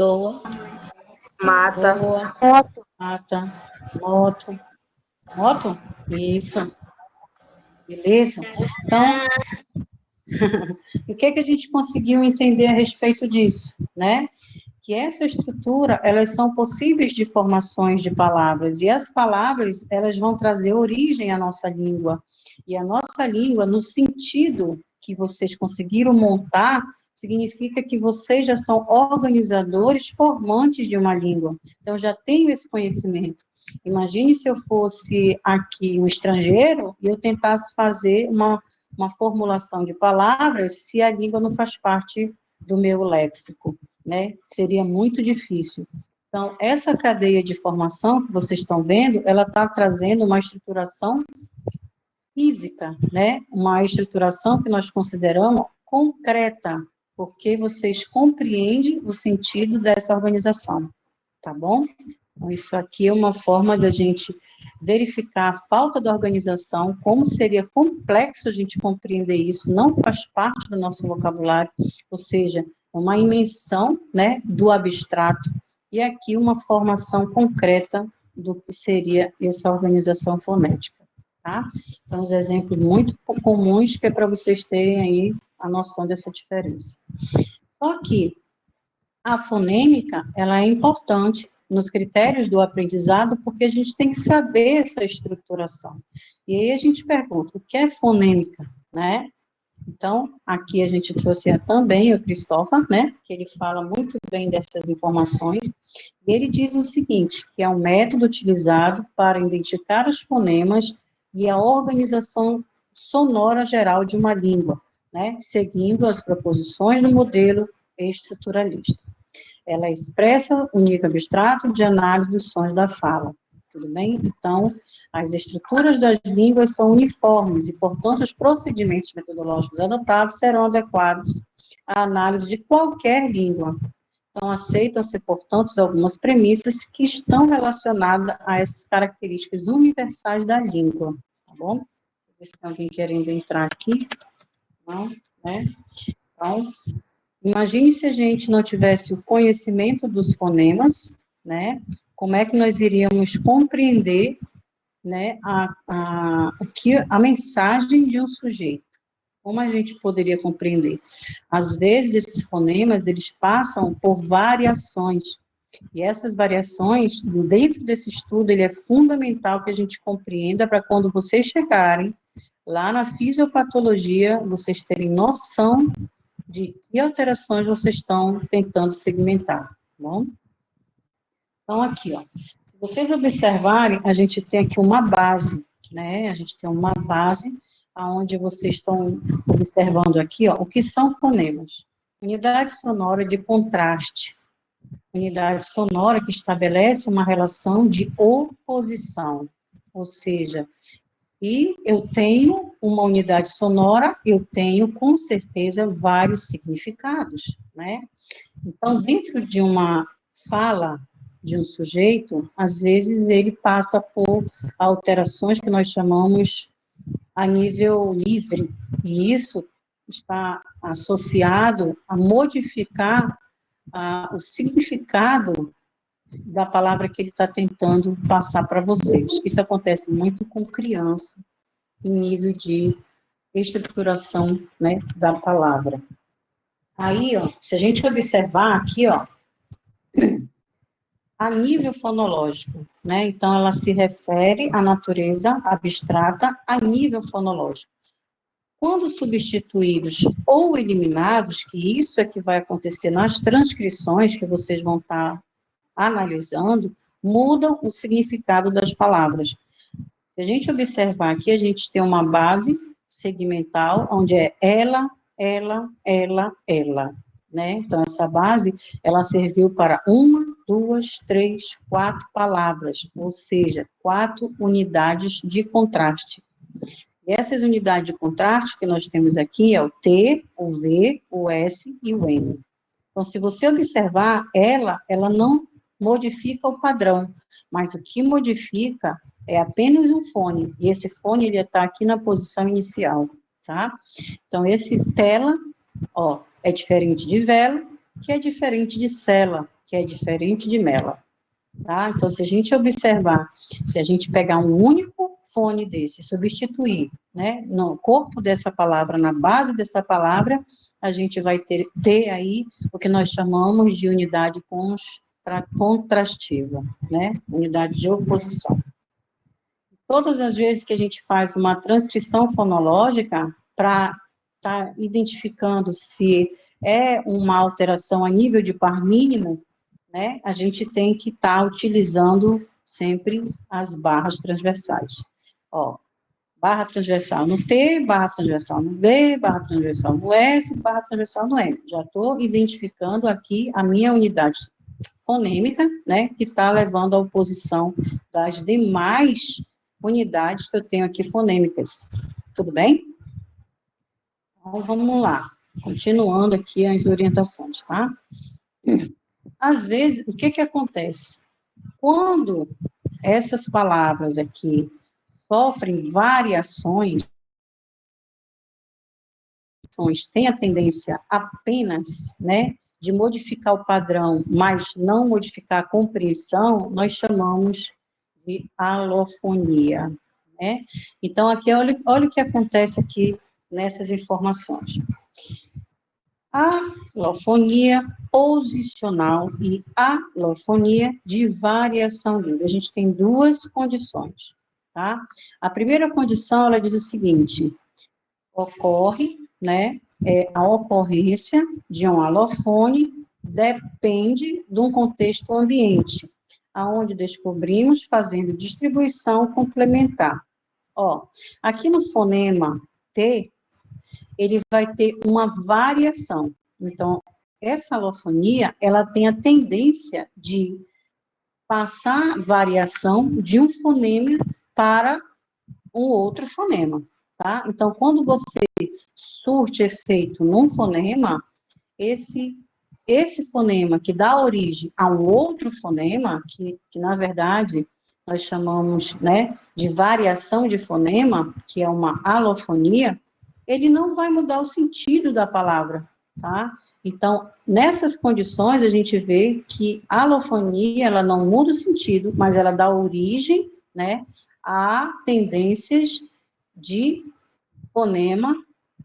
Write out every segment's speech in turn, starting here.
Doa. Mata. Doa. Mata. Moto. Moto? Isso. Beleza? Então, o que é que a gente conseguiu entender a respeito disso, né? Que essa estrutura, elas são possíveis de formações de palavras, e as palavras, elas vão trazer origem à nossa língua, e a nossa língua, no sentido que vocês conseguiram montar, significa que vocês já são organizadores formantes de uma língua, então já tenho esse conhecimento. Imagine se eu fosse aqui um estrangeiro, e eu tentasse fazer uma formulação de palavras, se a língua não faz parte do meu léxico, né? Seria muito difícil. Então, essa cadeia de formação que vocês estão vendo, ela está trazendo uma estruturação física, né? Uma estruturação que nós consideramos concreta, porque vocês compreendem o sentido dessa organização, tá bom? Então, isso aqui é uma forma da gente verificar a falta da organização, como seria complexo a gente compreender isso, não faz parte do nosso vocabulário, ou seja, uma imensão, né, do abstrato, e aqui uma formação concreta do que seria essa organização fonética, tá? Então, os exemplos muito comuns que é para vocês terem aí a noção dessa diferença. Só que a fonêmica, ela é importante nos critérios do aprendizado, porque a gente tem que saber essa estruturação. E aí a gente pergunta, o que é fonêmica, né? Então, aqui a gente trouxe também o Christopher, né, que ele fala muito bem dessas informações, e ele diz o seguinte, que é um método utilizado para identificar os fonemas e a organização sonora geral de uma língua, né, seguindo as proposições do modelo estruturalista. Ela expressa o nível abstrato de análise dos sons da fala, tudo bem? Então, as estruturas das línguas são uniformes e, portanto, os procedimentos metodológicos adotados serão adequados à análise de qualquer língua. Então, aceitam-se, portanto, algumas premissas que estão relacionadas a essas características universais da língua, tá bom? Deixa eu ver se tem alguém querendo entrar aqui. Não, né? Então, imagine se a gente não tivesse o conhecimento dos fonemas, né? Como é que nós iríamos compreender, né, a mensagem de um sujeito? Como a gente poderia compreender? Às vezes, esses fonemas, eles passam por variações, e essas variações, dentro desse estudo, ele é fundamental que a gente compreenda para quando vocês chegarem lá na fisiopatologia, vocês terem noção de que alterações vocês estão tentando segmentar, tá bom? Então, aqui, ó, se vocês observarem, a gente tem aqui uma base, né, a gente tem uma base onde vocês estão observando aqui, ó, o que são fonemas. Unidade sonora de contraste, unidade sonora que estabelece uma relação de oposição, ou seja, se eu tenho uma unidade sonora, eu tenho, com certeza, vários significados, né? Então, dentro de uma fala de um sujeito, às vezes ele passa por alterações que nós chamamos a nível livre, e isso está associado a modificar o significado da palavra que ele está tentando passar para vocês. Isso acontece muito com criança, em nível de estruturação, né, da palavra. Aí, ó, se a gente observar aqui, ó, a nível fonológico, né, então ela se refere à natureza abstrata a nível fonológico. Quando substituídos ou eliminados, que isso é que vai acontecer nas transcrições que vocês vão estar analisando, mudam o significado das palavras. Se a gente observar aqui, a gente tem uma base segmental, onde é ela, né? Então, essa base, ela serviu para 1, 2, 3, 4 palavras, ou seja, 4 unidades de contraste. E essas unidades de contraste que nós temos aqui é o T, o V, o S e o M. Então, se você observar, ela não modifica o padrão, mas o que modifica é apenas um fone, e esse fone, ele está aqui na posição inicial, tá? Então, esse tela, ó, é diferente de vela, que é diferente de cela, que é diferente de mela, tá? Então, se a gente observar, se a gente pegar um único fone desse, substituir, né, no corpo dessa palavra, na base dessa palavra, a gente vai ter aí o que nós chamamos de unidade contrastiva, né, unidade de oposição. Todas as vezes que a gente faz uma transcrição fonológica para estar identificando se é uma alteração a nível de par mínimo, né, a gente tem que estar utilizando sempre as barras transversais. Ó, barra transversal no T, barra transversal no B, barra transversal no S, barra transversal no M. Já estou identificando aqui a minha unidade fonêmica, né, que está levando à oposição das demais unidades que eu tenho aqui fonêmicas. Tudo bem? Então, vamos lá. Continuando aqui as orientações, tá? Às vezes, o que acontece? Quando essas palavras aqui sofrem variações, têm a tendência apenas, né, de modificar o padrão, mas não modificar a compreensão, nós chamamos de alofonia, né? Então, aqui, olha o que acontece aqui nessas informações. A alofonia posicional e a alofonia de variação livre. A gente tem duas condições, tá? A primeira condição, ela diz o seguinte: ocorre, né, a ocorrência de um alofone depende de um contexto ambiente, aonde descobrimos fazendo distribuição complementar. Ó, aqui no fonema T, ele vai ter uma variação. Então, essa alofonia, ela tem a tendência de passar variação de um fonema para um outro fonema, tá? Então, quando você surte efeito num fonema, esse fonema que dá origem a um outro fonema, que na verdade nós chamamos, né, de variação de fonema, que é uma alofonia, ele não vai mudar o sentido da palavra, tá? Então, nessas condições, a gente vê que a alofonia, ela não muda o sentido, mas ela dá origem, né, a tendências de fonema,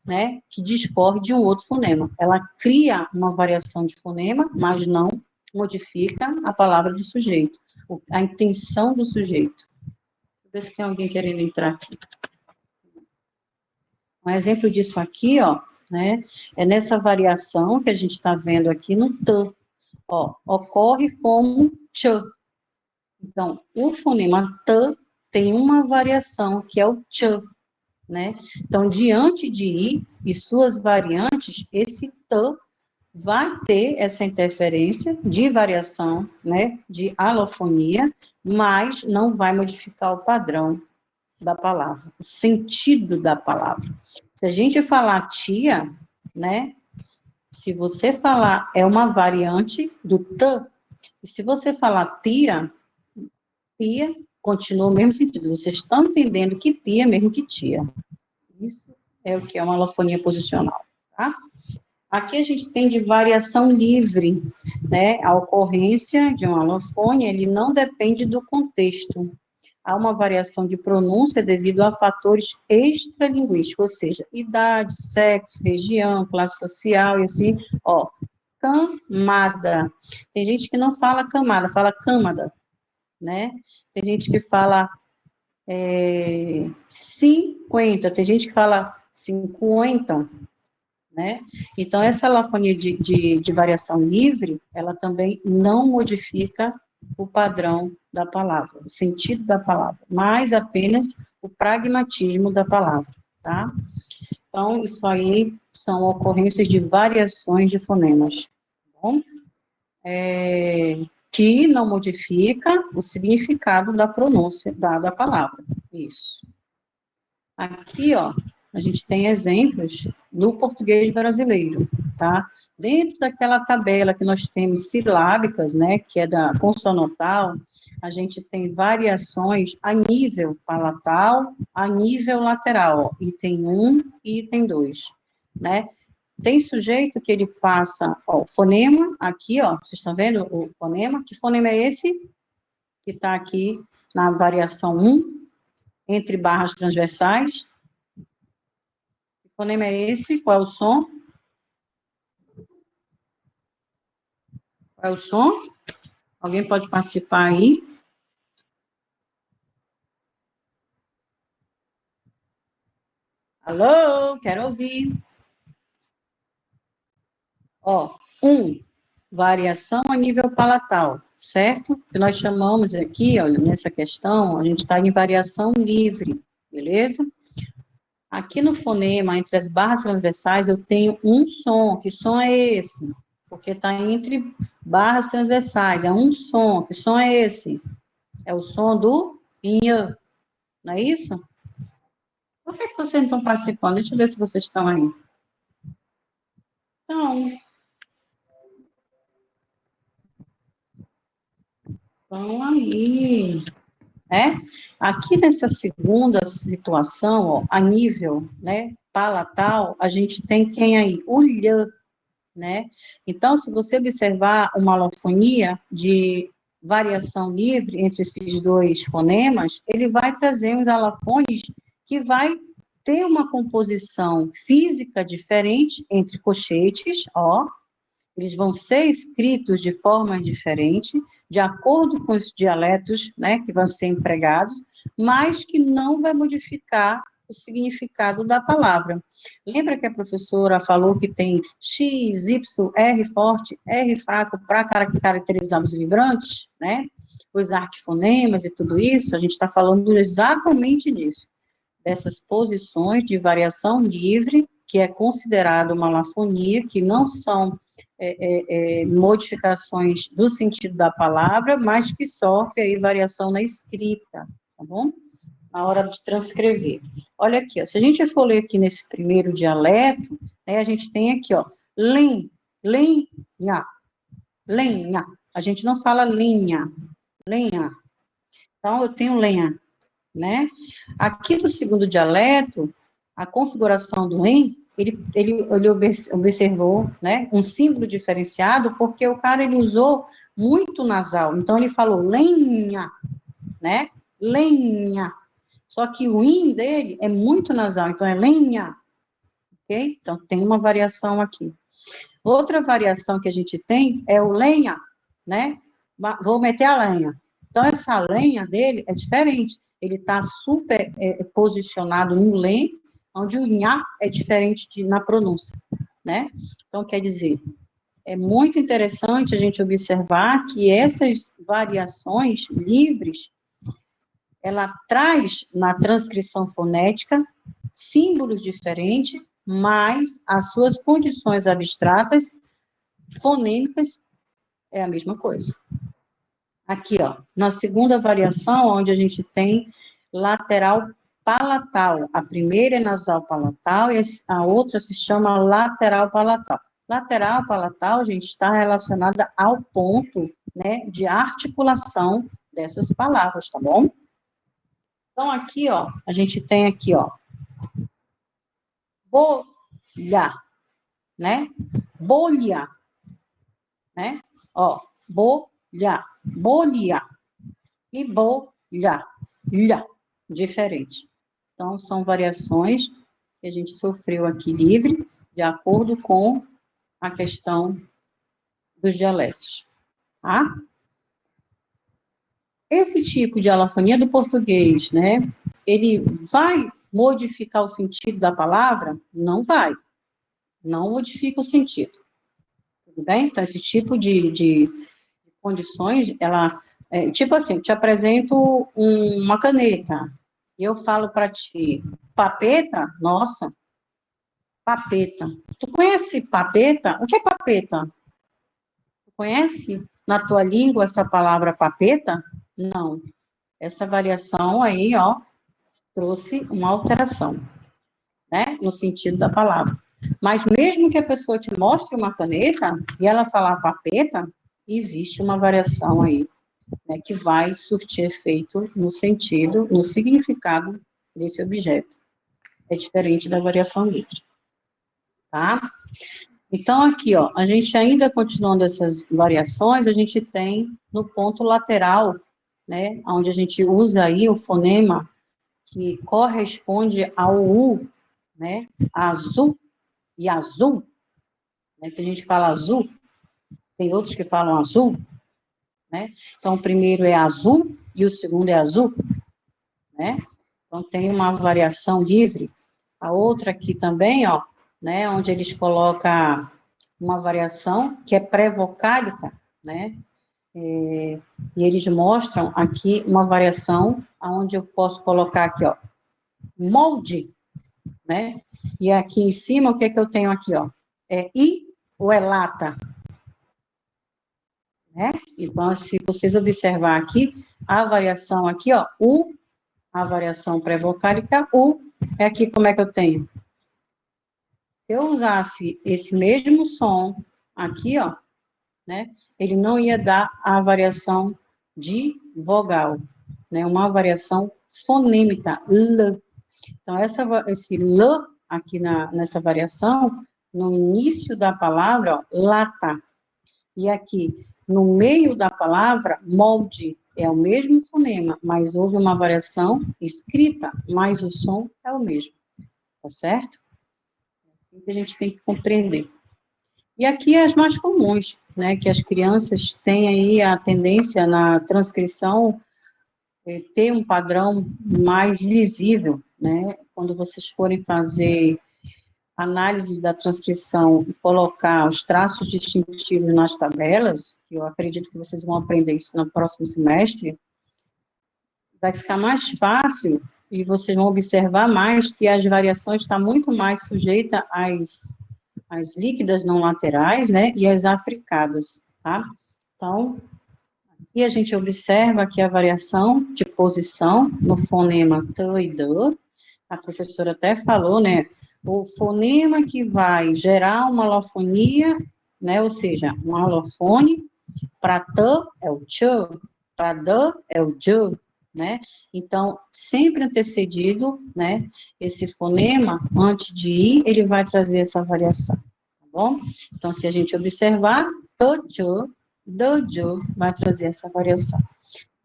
né, que discorre de um outro fonema. Ela cria uma variação de fonema, mas não modifica a palavra do sujeito, a intenção do sujeito. Deixa eu ver se tem alguém querendo entrar aqui. Um exemplo disso aqui, ó, né, é nessa variação que a gente está vendo aqui no T. Ó, ocorre como ch. Então, o fonema T tem uma variação, que é o ch, né? Então, diante de I e suas variantes, esse T vai ter essa interferência de variação, né, de alofonia, mas não vai modificar o padrão da palavra, o sentido da palavra. Se a gente falar tia, né, se você falar é uma variante do T, e se você falar tia, tia continua o mesmo sentido. Vocês estão entendendo que tia é mesmo que tia. Isso é o que é uma alofonia posicional, tá? Aqui a gente tem de variação livre, né? A ocorrência de um alofone, ele não depende do contexto. Há uma variação de pronúncia devido a fatores extralinguísticos, ou seja, idade, sexo, região, classe social e assim, ó. Camada. Tem gente que não fala camada, fala câmada, né? Tem gente que fala 50, tem gente que fala 50, né? Então, essa alafonia de variação livre, ela também não modifica o padrão da palavra, o sentido da palavra, mas apenas o pragmatismo da palavra, tá? Então, isso aí são ocorrências de variações de fonemas, tá bom? Que não modifica o significado da pronúncia da palavra, isso. Aqui, ó, a gente tem exemplos no português brasileiro, tá? Dentro daquela tabela que nós temos silábicas, né, que é da consonantal, a gente tem variações a nível palatal, a nível lateral, ó, item 1 e item 2, né? Tem sujeito que ele passa, ó, o fonema, aqui, ó, vocês estão vendo o fonema? Que fonema é esse? Que está aqui na variação 1, entre barras transversais. Que fonema é esse? Qual é o som? Qual é o som? Alguém pode participar aí? Alô, quero ouvir. Ó, 1, variação a nível palatal, certo? Que nós chamamos aqui, olha, nessa questão, a gente está em variação livre, beleza? Aqui no fonema, entre as barras transversais, eu tenho um som. Que som é esse? Porque está entre barras transversais, é um som. Que som é esse? É o som do inha, não é isso? Por que vocês não estão participando? Deixa eu ver se vocês estão aí. Então, estão aí. Né? Aqui nessa segunda situação, ó, a nível, né, palatal, a gente tem quem aí? O lhã, né? Então, se você observar uma alofonia de variação livre entre esses dois fonemas, ele vai trazer uns alofones que vai ter uma composição física diferente entre cochetes, ó, eles vão ser escritos de forma diferente, de acordo com os dialetos, né, que vão ser empregados, mas que não vai modificar o significado da palavra. Lembra que a professora falou que tem X, Y, R forte, R fraco para caracterizar os vibrantes, né? Os arquifonemas e tudo isso, a gente está falando exatamente disso, dessas posições de variação livre, que é considerado uma alafonia, que não são modificações do sentido da palavra, mas que sofre aí variação na escrita, tá bom? Na hora de transcrever. Olha aqui, ó, se a gente for ler aqui nesse primeiro dialeto, né, a gente tem aqui, ó, lenha, lenha. A gente não fala linha, lenha. Então, eu tenho lenha, né? Aqui no segundo dialeto, a configuração do em, ele observou, né, um símbolo diferenciado, porque o cara, ele usou muito nasal, então ele falou lenha, né, lenha, só que o in dele é muito nasal, então é lenha, ok? Então tem uma variação aqui. Outra variação que a gente tem é o lenha, né, vou meter a lenha. Então, essa lenha dele é diferente. Ele está super posicionado no lem, onde o nha é diferente na pronúncia, né? Então, quer dizer, é muito interessante a gente observar que essas variações livres, ela traz na transcrição fonética símbolos diferentes, mas as suas condições abstratas, fonêmicas, é a mesma coisa. Aqui, ó, na segunda variação, onde a gente tem lateral palatal. A primeira é nasal palatal e a outra se chama lateral palatal. Lateral palatal, gente, está relacionada ao ponto, né, de articulação dessas palavras, tá bom? Então, aqui, ó, a gente tem aqui, ó, bolha, né? Bolha, né? Ó, bolha, bolha. E bolha, lha, diferente. Então, são variações que a gente sofreu aqui livre, de acordo com a questão dos dialetos, tá? Esse tipo de alafonia do português, né, ele vai modificar o sentido da palavra? Não vai. Não modifica o sentido. Tudo bem? Então, esse tipo de condições, ela, tipo assim, te apresento uma caneta, e eu falo para ti, papeta? Nossa, papeta. Tu conhece papeta? O que é papeta? Tu conhece na tua língua essa palavra papeta? Não. Essa variação aí, ó, trouxe uma alteração, né, no sentido da palavra. Mas mesmo que a pessoa te mostre uma caneta e ela falar papeta, existe uma variação aí, né, que vai surtir efeito no sentido, no significado desse objeto. É diferente da variação livre. tá? Então, aqui, ó, a gente ainda continuando essas variações, a gente tem no ponto lateral, né, onde a gente usa aí o fonema que corresponde ao U, né, azul e azul, né, tem gente que fala azul, tem outros que falam azul, né, então o primeiro é azul e o segundo é azul, né, então tem uma variação livre. A outra aqui também, ó, né, onde eles colocam uma variação que é pré-vocálica, né, e eles mostram aqui uma variação onde eu posso colocar aqui, ó, molde, né, e aqui em cima, o que é que eu tenho aqui, ó, é I ou é lata, né, então, se vocês observar aqui, a variação aqui, ó, U, a variação pré-vocálica, U, é aqui como é que eu tenho? Se eu usasse esse mesmo som aqui, ó, né, ele não ia dar a variação de vogal, né, uma variação fonêmica, L. Então, esse L aqui nessa variação, no início da palavra, ó, lata, e aqui no meio da palavra, molde, é o mesmo fonema, mas houve uma variação escrita, mas o som é o mesmo, tá certo? É assim que a gente tem que compreender. E aqui as mais comuns, né, que as crianças têm aí a tendência na transcrição ter um padrão mais visível, né, quando vocês forem fazer análise da transcrição e colocar os traços distintivos nas tabelas, eu acredito que vocês vão aprender isso no próximo semestre, vai ficar mais fácil e vocês vão observar mais que as variações estão muito mais sujeitas às líquidas não laterais, né, e às africadas, tá? Então, aqui a gente observa que a variação de posição no fonema t e d, a professora até falou, né, o fonema que vai gerar uma alofonia, né, ou seja, um alofone, para t é o ch, para d é o j, né? Então, sempre antecedido, né, esse fonema, antes de ir, ele vai trazer essa variação, tá bom? Então, se a gente observar, t, j, vai trazer essa variação.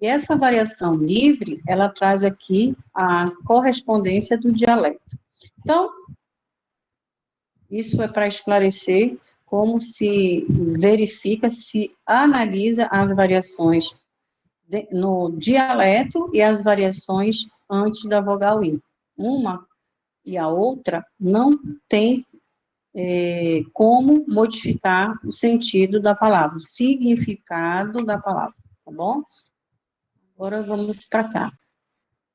E essa variação livre, ela traz aqui a correspondência do dialeto. Então, isso é para esclarecer como se verifica, se analisa as variações no dialeto e as variações antes da vogal I. Uma e a outra não tem como modificar o sentido da palavra, o significado da palavra, tá bom? Agora vamos para cá.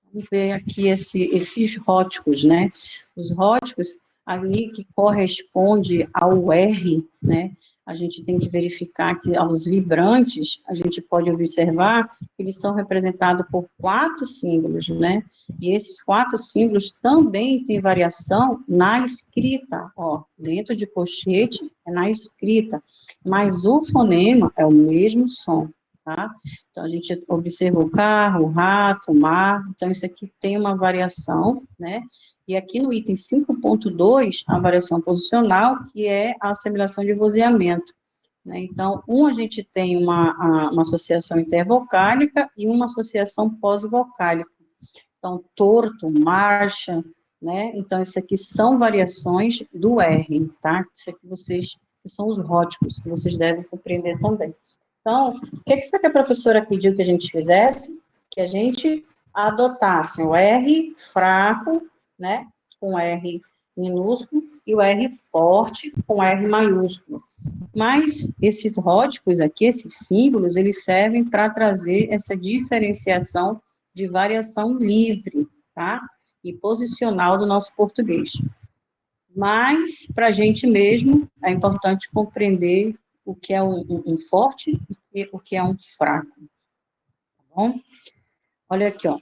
Vamos ver aqui esses róticos, né? Os róticos, ali que corresponde ao R, né? A gente tem que verificar que aos vibrantes, a gente pode observar que eles são representados por 4 símbolos, né? E esses 4 símbolos também têm variação na escrita, ó. Dentro de colchete é na escrita, mas o fonema é o mesmo som, tá? Então, a gente observa o carro, o rato, o mar, então isso aqui tem uma variação, né? E aqui no item 5.2, a variação posicional, que é a assimilação de vozeamento, né? Então, a gente tem uma associação intervocálica e uma associação pós-vocálica. Então, torto, marcha, né? Então, isso aqui são variações do R, tá? Isso aqui que são os róticos, que vocês devem compreender também. Então, o que foi que a professora pediu que a gente fizesse? Que a gente adotasse o R fraco, né, com R minúsculo, e o R forte com R maiúsculo. Mas esses róticos aqui, esses símbolos, eles servem para trazer essa diferenciação de variação livre, tá? E posicional do nosso português. Mas, para a gente mesmo, é importante compreender o que é um forte e o que é um fraco, tá bom? Olha aqui, ó.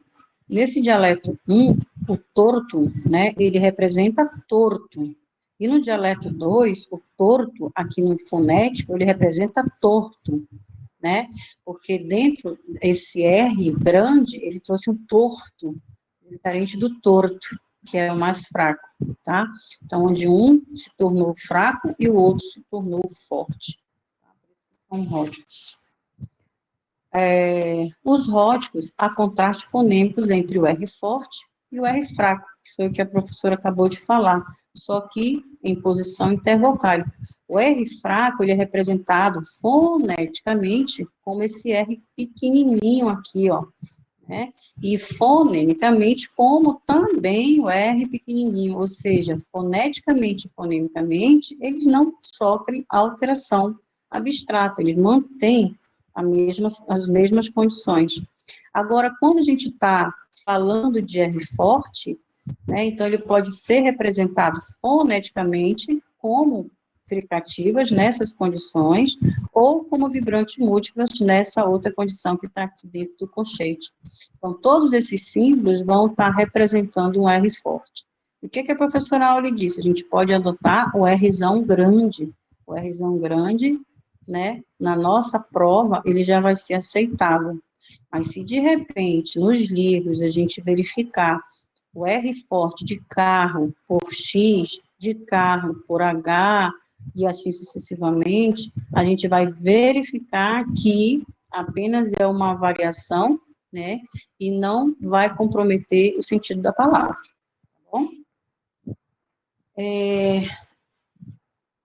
Nesse dialeto 1, o torto, né, ele representa torto. E no dialeto 2, o torto, aqui no fonético, ele representa torto, né? Porque dentro, esse R grande, ele trouxe um torto, diferente do torto, que é o mais fraco, tá? Então, onde um se tornou fraco e o outro se tornou forte. São róticos. Os róticos, há contrastes fonêmicos entre o R forte e o R fraco, que foi o que a professora acabou de falar, só que em posição intervocálica. O R fraco, ele é representado foneticamente como esse R pequenininho aqui, ó, né? E fonemicamente como também o R pequenininho, ou seja, foneticamente e fonemicamente, eles não sofrem alteração abstrata, eles mantêm as mesmas condições. Agora, quando a gente está falando de R forte, né, então ele pode ser representado foneticamente como fricativas nessas condições, ou como vibrantes múltiplas nessa outra condição que está aqui dentro do colchete. Então, todos esses símbolos vão estar representando um R forte. O que a professora Auli disse? A gente pode adotar o Rzão grande. O Rzão grande, né, na nossa prova, ele já vai ser aceitável. Mas se de repente, nos livros, a gente verificar o R forte de carro por X, de carro por H, e assim sucessivamente, a gente vai verificar que apenas é uma variação, né, e não vai comprometer o sentido da palavra, tá bom?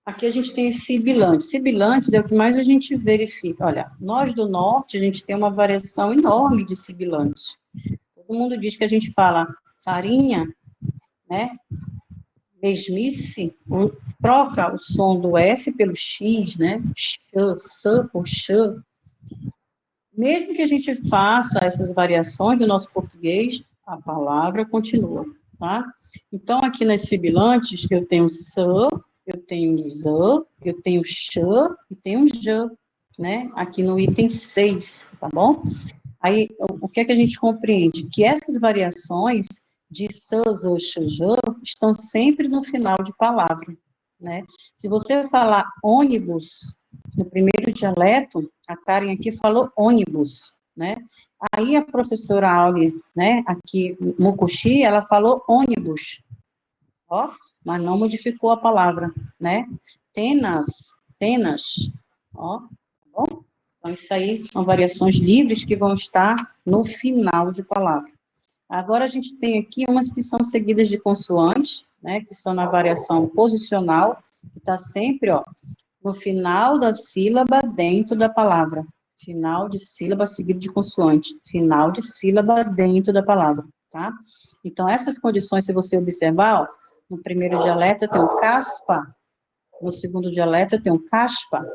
Aqui a gente tem sibilantes. Sibilantes é o que mais a gente verifica. Olha, nós do norte, a gente tem uma variação enorme de sibilantes. Todo mundo diz que a gente fala farinha, né, mesmice, troca o som do S pelo X, né, x, por x. Mesmo que a gente faça essas variações do nosso português, a palavra continua, tá? Então, aqui nas sibilantes, eu tenho s, eu tenho z, eu tenho x e tenho j, né? Aqui no item 6, tá bom? Aí, o que é que a gente compreende? Que essas variações de s, z, x, j estão sempre no final de palavra, né? Se você falar ônibus no primeiro dialeto, a Karen aqui falou ônibus, né? Aí a professora Auli, né, aqui, Mukushi, ela falou ônibus, ó, mas não modificou a palavra, né? Tenas, ó, tá bom? Então, isso aí são variações livres que vão estar no final de palavra. Agora, a gente tem aqui umas que são seguidas de consoantes, né, que são na variação posicional, que está sempre, ó, no final da sílaba dentro da palavra. Final de sílaba seguido de consoante. Final de sílaba dentro da palavra, tá? Então, essas condições, se você observar, ó, no primeiro dialeto eu tenho caspa, no segundo dialeto eu tenho caspa,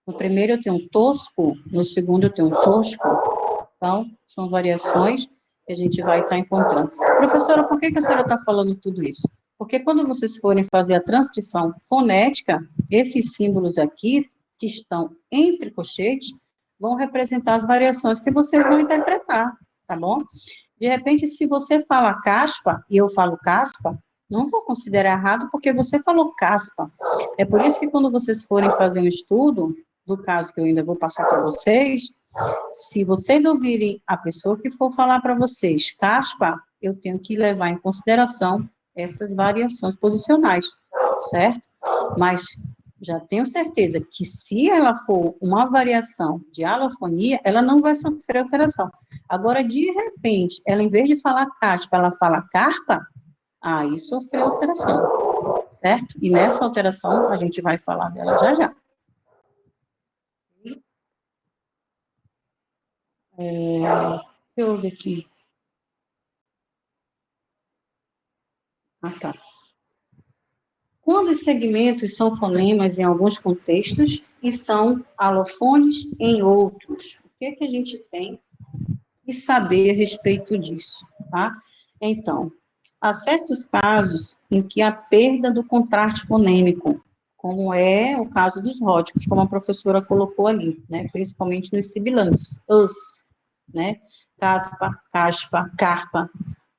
no primeiro eu tenho tosco, no segundo eu tenho tosco. Então, são variações que a gente vai estar encontrando. Professora, por que a senhora está falando tudo isso? Porque quando vocês forem fazer a transcrição fonética, esses símbolos aqui, que estão entre colchetes, vão representar as variações que vocês vão interpretar, tá bom? De repente, se você fala caspa e eu falo caspa, não vou considerar errado porque você falou caspa. É por isso que quando vocês forem fazer um estudo, do caso que eu ainda vou passar para vocês, se vocês ouvirem a pessoa que for falar para vocês caspa, eu tenho que levar em consideração essas variações posicionais, certo? Mas já tenho certeza que se ela for uma variação de alofonia, ela não vai sofrer alteração. Agora, de repente, ela em vez de falar caspa, ela fala carpa, aí sofreu alteração, certo? E nessa alteração, a gente vai falar dela já já. Deixa eu ver aqui. Ah, tá. Quando os segmentos são fonemas em alguns contextos e são alofones em outros, o que é que a gente tem que saber a respeito disso, tá? Então, há certos casos em que a perda do contraste fonêmico, como é o caso dos róticos, como a professora colocou ali, né? Principalmente nos sibilantes, né? Caspa, caspa, carpa,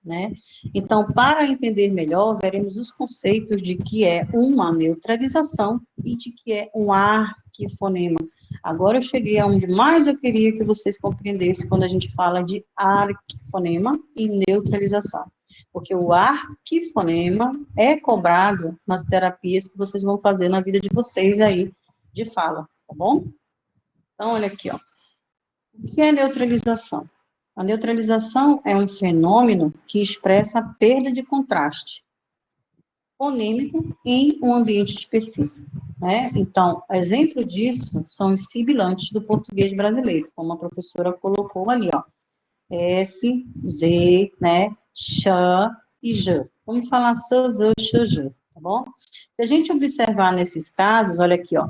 né? Então, para entender melhor, veremos os conceitos de que é uma neutralização e de que é um arquifonema. Agora eu cheguei aonde mais eu queria que vocês compreendessem quando a gente fala de arquifonema e neutralização. Porque o arquifonema é cobrado nas terapias que vocês vão fazer na vida de vocês aí, de fala, tá bom? Então, olha aqui, ó. O que é neutralização? A neutralização é um fenômeno que expressa a perda de contraste fonêmico em um ambiente específico, né? Então, exemplo disso são os sibilantes do português brasileiro, como a professora colocou ali, ó. S, Z, né? Sh e J. Vamos falar S, Z, Sh, J, tá bom? Se a gente observar nesses casos, olha aqui, ó.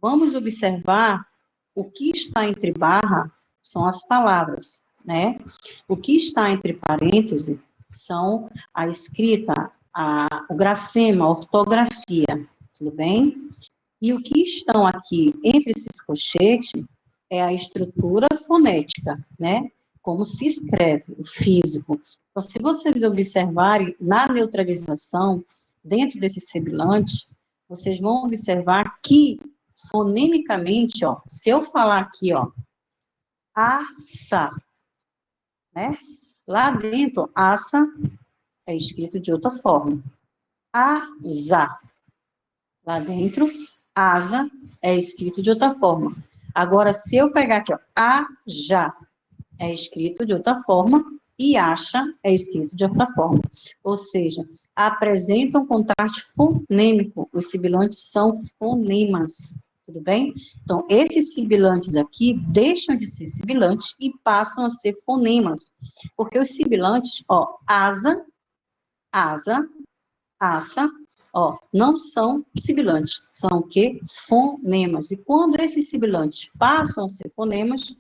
Vamos observar o que está entre barra são as palavras, né? O que está entre parênteses são a escrita, o grafema, a ortografia, tudo bem? E o que estão aqui entre esses colchetes é a estrutura fonética, né? Como se escreve, o físico. Então, se vocês observarem na neutralização, dentro desse sibilante, vocês vão observar que, fonemicamente, ó, se eu falar aqui, ó, assa, né? Lá dentro, assa é escrito de outra forma. Asa. Lá dentro, asa é escrito de outra forma. Agora, se eu pegar aqui, ó, aja é escrito de outra forma e acha é escrito de outra forma. Ou seja, apresentam contraste fonêmico. Os sibilantes são fonemas, tudo bem? Então, esses sibilantes aqui deixam de ser sibilantes e passam a ser fonemas. Porque os sibilantes, ó, asa, asa, assa, ó, não são sibilantes, são o quê? Fonemas. E quando esses sibilantes passam a ser fonemas,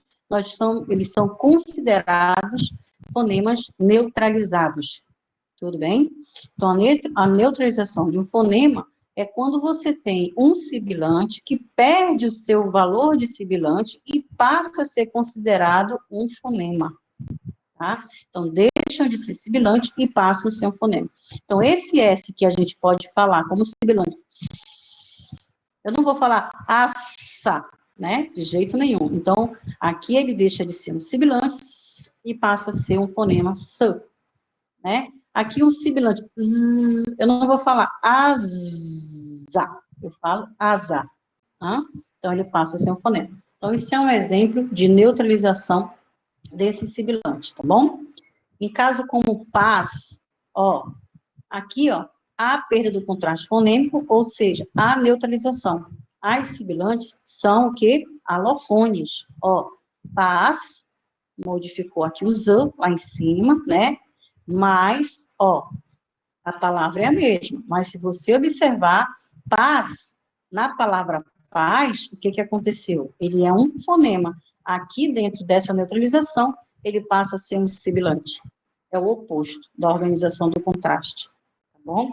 eles são considerados fonemas neutralizados. Tudo bem? Então, a neutralização de um fonema é quando você tem um sibilante que perde o seu valor de sibilante e passa a ser considerado um fonema. Tá? Então, deixam de ser sibilante e passam a ser um fonema. Então, esse S que a gente pode falar como sibilante, eu não vou falar assa, né? De jeito nenhum. Então, aqui ele deixa de ser um sibilante e passa a ser um fonema S, né? Aqui um sibilante, z, eu não vou falar asa, eu falo asa. Tá? Então, ele passa a ser um fonema. Então, isso é um exemplo de neutralização desse sibilante, tá bom? Em caso como paz, ó, aqui, ó, a perda do contraste fonêmico, ou seja, a neutralização. As sibilantes são o quê? Alofones, ó, paz, modificou aqui o z lá em cima, né? Mas, ó, a palavra é a mesma, mas se você observar, paz, na palavra paz, o que que aconteceu? Ele é um fonema. Aqui, dentro dessa neutralização, ele passa a ser um sibilante. É o oposto da organização do contraste, tá bom?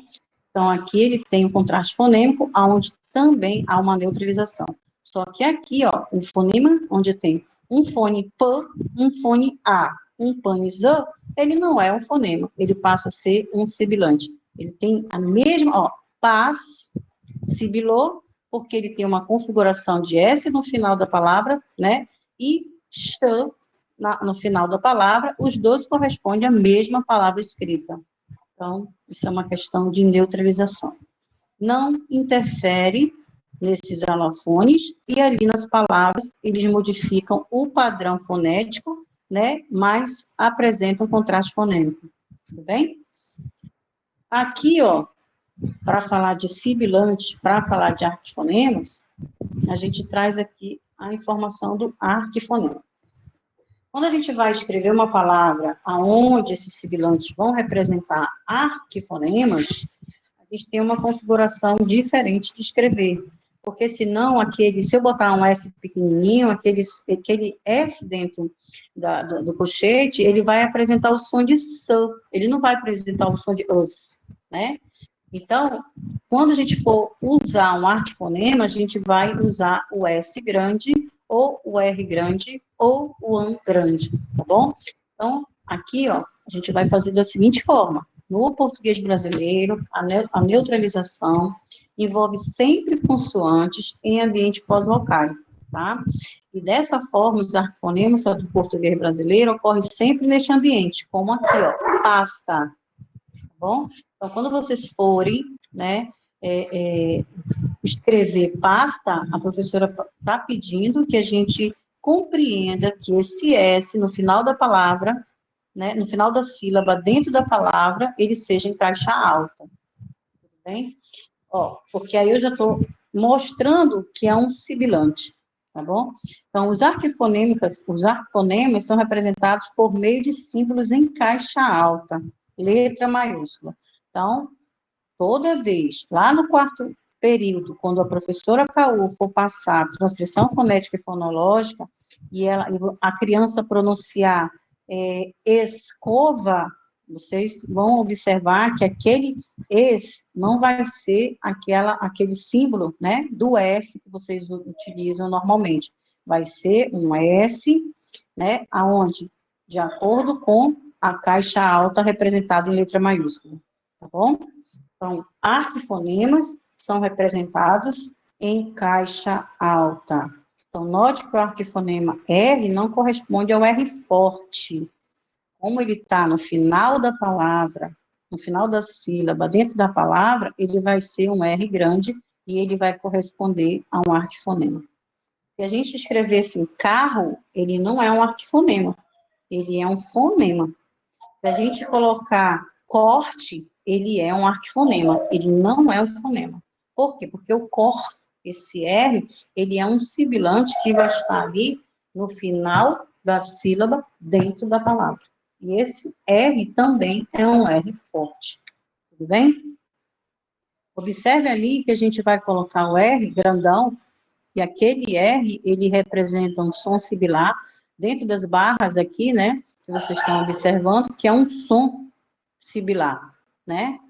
Então, aqui ele tem um contraste fonêmico, onde também há uma neutralização. Só que aqui, ó, o fonema, onde tem um fone P, um fone A, um pane Z, ele não é um fonema, ele passa a ser um sibilante. Ele tem a mesma, ó, paz, sibilou, porque ele tem uma configuração de S no final da palavra, né, e sh no final da palavra, os dois correspondem à mesma palavra escrita. Então, isso é uma questão de neutralização. Não interfere nesses alofones, e ali nas palavras, eles modificam o padrão fonético, né, mas apresentam contraste fonêmico, tudo bem? Aqui, ó, para falar de sibilantes, para falar de arquifonemas, a gente traz aqui a informação do arquifonema. Quando a gente vai escrever uma palavra aonde esses sibilantes vão representar arquifonemas, a gente tem uma configuração diferente de escrever. Porque senão, se eu botar um S pequenininho, aquele S dentro do colchete, ele vai apresentar o som de S, ele não vai apresentar o som de US, né? Então, quando a gente for usar um arquifonema, a gente vai usar o S grande, ou o R grande, ou o AN grande, tá bom? Então, aqui, ó, a gente vai fazer da seguinte forma. No português brasileiro, a neutralização envolve sempre consoantes em ambiente pós-vocálico. tá? E dessa forma, os arquifonemas do português brasileiro ocorrem sempre neste ambiente, como aqui, ó, pasta, tá bom? Então, quando vocês forem, né, escrever pasta, a professora está pedindo que a gente compreenda que esse S no final da palavra, né, no final da sílaba, dentro da palavra, ele seja em caixa alta, tudo bem? Ó, porque aí eu já estou mostrando que é um sibilante, tá bom? Então, os arquifonemas são representados por meio de símbolos em caixa alta, letra maiúscula. Então, toda vez, lá no quarto período, quando a professora Caú for passar transcrição fonética e fonológica, e a criança pronunciar escova, vocês vão observar que aquele não vai ser aquele símbolo, né, do S que vocês utilizam normalmente. Vai ser um S, né, aonde? De acordo com a caixa alta representada em letra maiúscula, tá bom? Então, arquifonemas são representados em caixa alta. Então, note que o arquifonema R não corresponde ao R forte. Como ele está no final da palavra, no final da sílaba, dentro da palavra, ele vai ser um R grande e ele vai corresponder a um arquifonema. Se a gente escrevesse em carro, ele não é um arquifonema, ele é um fonema. Se a gente colocar corte, ele é um arquifonema, ele não é um fonema. Por quê? Porque o cor, esse R, ele é um sibilante que vai estar ali no final da sílaba, dentro da palavra. E esse R também é um R forte. Tudo bem? Observe ali que a gente vai colocar o R grandão, e aquele R, ele representa um som sibilar, dentro das barras aqui, né, que vocês estão observando, que é um som sibilar, né?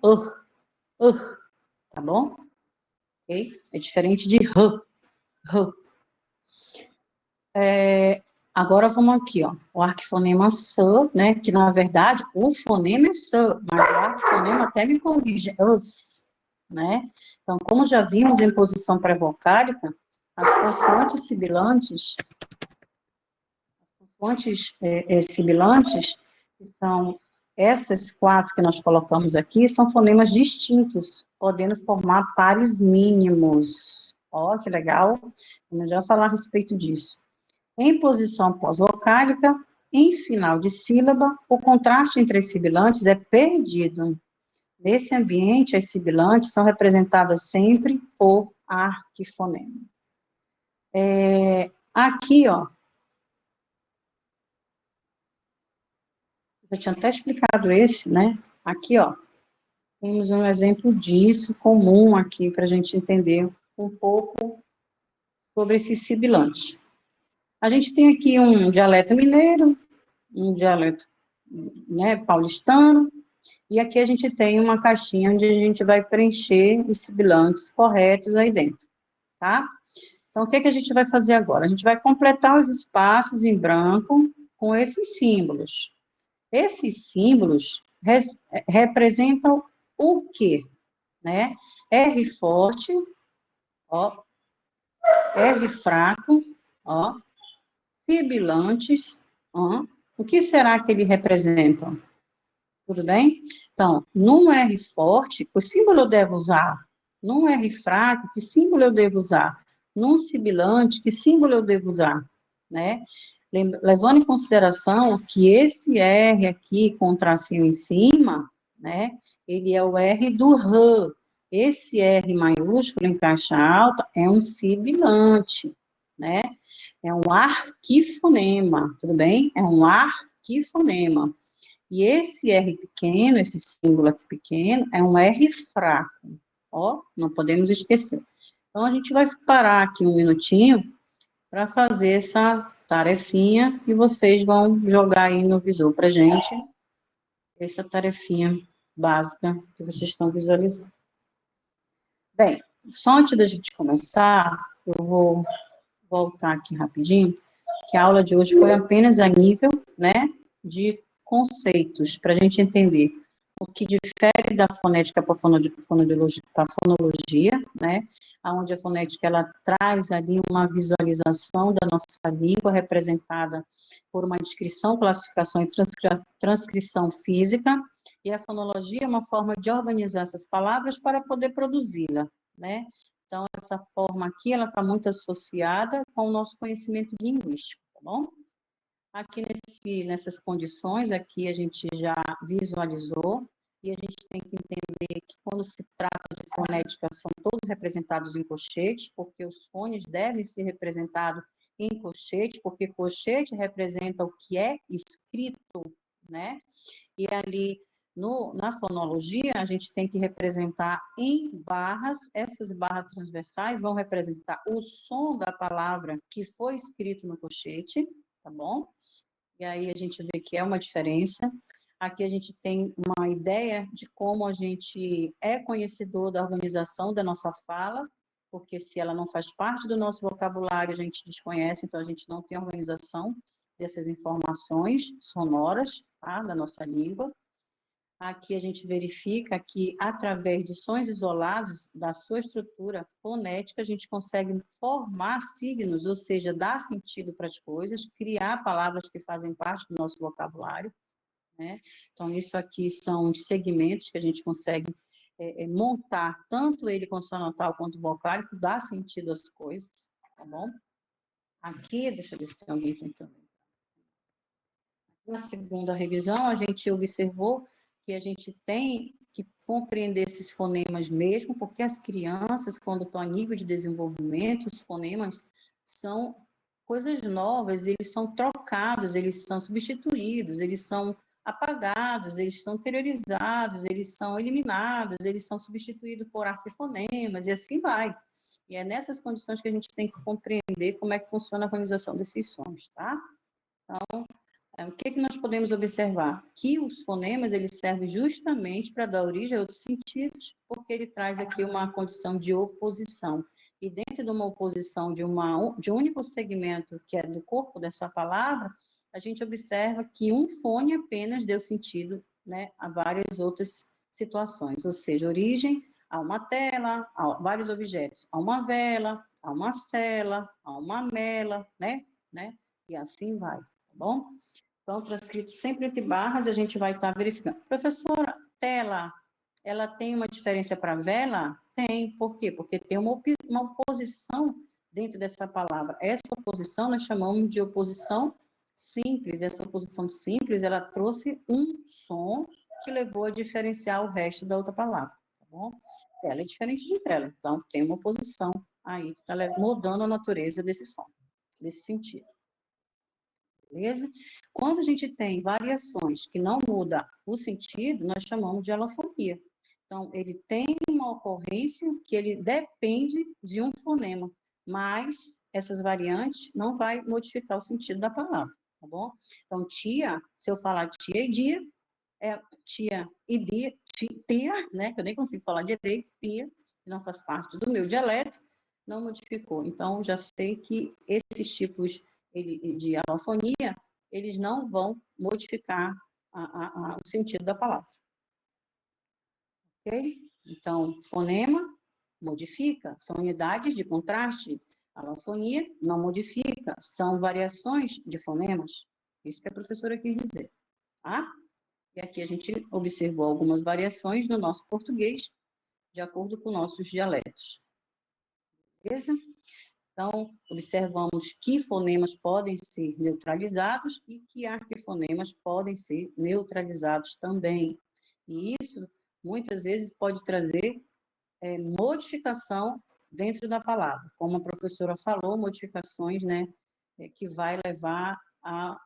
Tá bom? Ok? É diferente de r. Agora vamos aqui, ó. O arquifonema S, né? Que na verdade o fonema é S, mas o arquifonema até me corrige, us, né? Então, como já vimos em posição pré-vocálica, as consoantes sibilantes, sibilantes, que são essas 4 que nós colocamos aqui, são fonemas distintos, podendo formar pares mínimos. Ó, que legal. Vamos já falar a respeito disso. Em posição pós-vocálica, em final de sílaba, o contraste entre as sibilantes é perdido. Nesse ambiente, as sibilantes são representadas sempre por arquifonema. Aqui, ó, eu tinha até explicado esse, né? Aqui, ó, temos um exemplo disso, comum aqui, para a gente entender um pouco sobre esse sibilante. A gente tem aqui um dialeto mineiro, um dialeto, né, paulistano, e aqui a gente tem uma caixinha onde a gente vai preencher os sibilantes corretos aí dentro, tá? Então, o que a gente vai fazer agora? A gente vai completar os espaços em branco com esses símbolos. Esses símbolos representam o quê? Né? R forte, ó, R fraco, ó, sibilantes, ó. O que será que ele representa? Tudo bem? Então, num R forte, que símbolo eu devo usar? Num R fraco, que símbolo eu devo usar? Num sibilante, que símbolo eu devo usar? Né? Levando em consideração que esse R aqui, com o tracinho em cima, né, ele é o R do R. Esse R maiúsculo em caixa alta é um sibilante, né? É um arquifonema, tudo bem? É um arquifonema. E esse R pequeno, esse símbolo aqui pequeno, é um R fraco, ó, não podemos esquecer. Então, a gente vai parar aqui um minutinho para fazer essa tarefinha e vocês vão jogar aí no visor para gente essa tarefinha básica que vocês estão visualizando. Bem, só antes da gente começar, eu vou voltar aqui rapidinho, que a aula de hoje foi apenas a nível, né, de conceitos, para a gente entender o que difere da fonética para a fonologia, né, onde a fonética, ela traz ali uma visualização da nossa língua, representada por uma descrição, classificação e transcrição física, e a fonologia é uma forma de organizar essas palavras para poder produzi-la, né. Então, essa forma aqui, ela está muito associada com o nosso conhecimento linguístico, tá bom? Aqui nessas condições, aqui a gente já visualizou, e a gente tem que entender que quando se trata de fonética, são todos representados em colchetes, porque os fones devem ser representados em colchete, porque colchete representa o que é escrito, né? E ali, na fonologia, a gente tem que representar em barras, essas barras transversais vão representar o som da palavra que foi escrito no colchete, tá bom? E aí a gente vê que é uma diferença. Aqui a gente tem uma ideia de como a gente é conhecedor da organização da nossa fala, porque se ela não faz parte do nosso vocabulário, a gente desconhece, então a gente não tem organização dessas informações sonoras, tá, da nossa língua. Aqui a gente verifica que, através de sons isolados da sua estrutura fonética, a gente consegue formar signos, ou seja, dar sentido para as coisas, criar palavras que fazem parte do nosso vocabulário, né? Então, isso aqui são os segmentos que a gente consegue montar, tanto ele consonantal quanto vocálico, dar sentido às coisas, tá bom? Aqui, deixa eu ver se tem alguém tentando. Na segunda revisão, a gente observou que a gente tem que compreender esses fonemas mesmo, porque as crianças, quando estão a nível de desenvolvimento, os fonemas são coisas novas, eles são trocados, eles são substituídos, eles são apagados, eles são interiorizados, eles são eliminados, eles são substituídos por arquifonemas, e assim vai. E é nessas condições que a gente tem que compreender como é que funciona a organização desses sons, tá? Então, o que nós podemos observar? Que os fonemas, eles servem justamente para dar origem a outros sentidos, porque ele traz aqui uma condição de oposição. E dentro de uma oposição de um único segmento, que é do corpo dessa palavra, a gente observa que um fone apenas deu sentido, né, a várias outras situações, ou seja, origem a uma tela, a vários objetos, a uma vela, a uma cela, a uma mela, né, e assim vai, tá bom? Então, transcrito sempre entre barras, a gente vai estar verificando. Professora, tela, ela tem uma diferença para vela? Tem. Por quê? Porque tem uma oposição dentro dessa palavra. Essa oposição nós chamamos de oposição simples. Essa oposição simples, ela trouxe um som que levou a diferenciar o resto da outra palavra, tá bom? Tela é diferente de tela, então tem uma oposição aí que está mudando a natureza desse som, desse sentido. Beleza? Quando a gente tem variações que não mudam o sentido, nós chamamos de alofonia. Então, ele tem uma ocorrência que ele depende de um fonema, mas essas variantes não vai modificar o sentido da palavra, tá bom? Então, tia, se eu falar tia e dia, é tia e dia, tia, né, que eu nem consigo falar direito, tia, que não faz parte do meu dialeto, não modificou. Então, já sei que esses tipos de alofonia, eles não vão modificar o sentido da palavra. Ok? Então, fonema modifica, são unidades de contraste. Alofonia não modifica, são variações de fonemas. Isso que a professora quis dizer. Tá? E aqui a gente observou algumas variações no nosso português, de acordo com nossos dialetos. Beleza? Então, observamos que fonemas podem ser neutralizados e que arquifonemas podem ser neutralizados também. E isso, muitas vezes, pode trazer modificação dentro da palavra. Como a professora falou, modificações, né, que vai levar a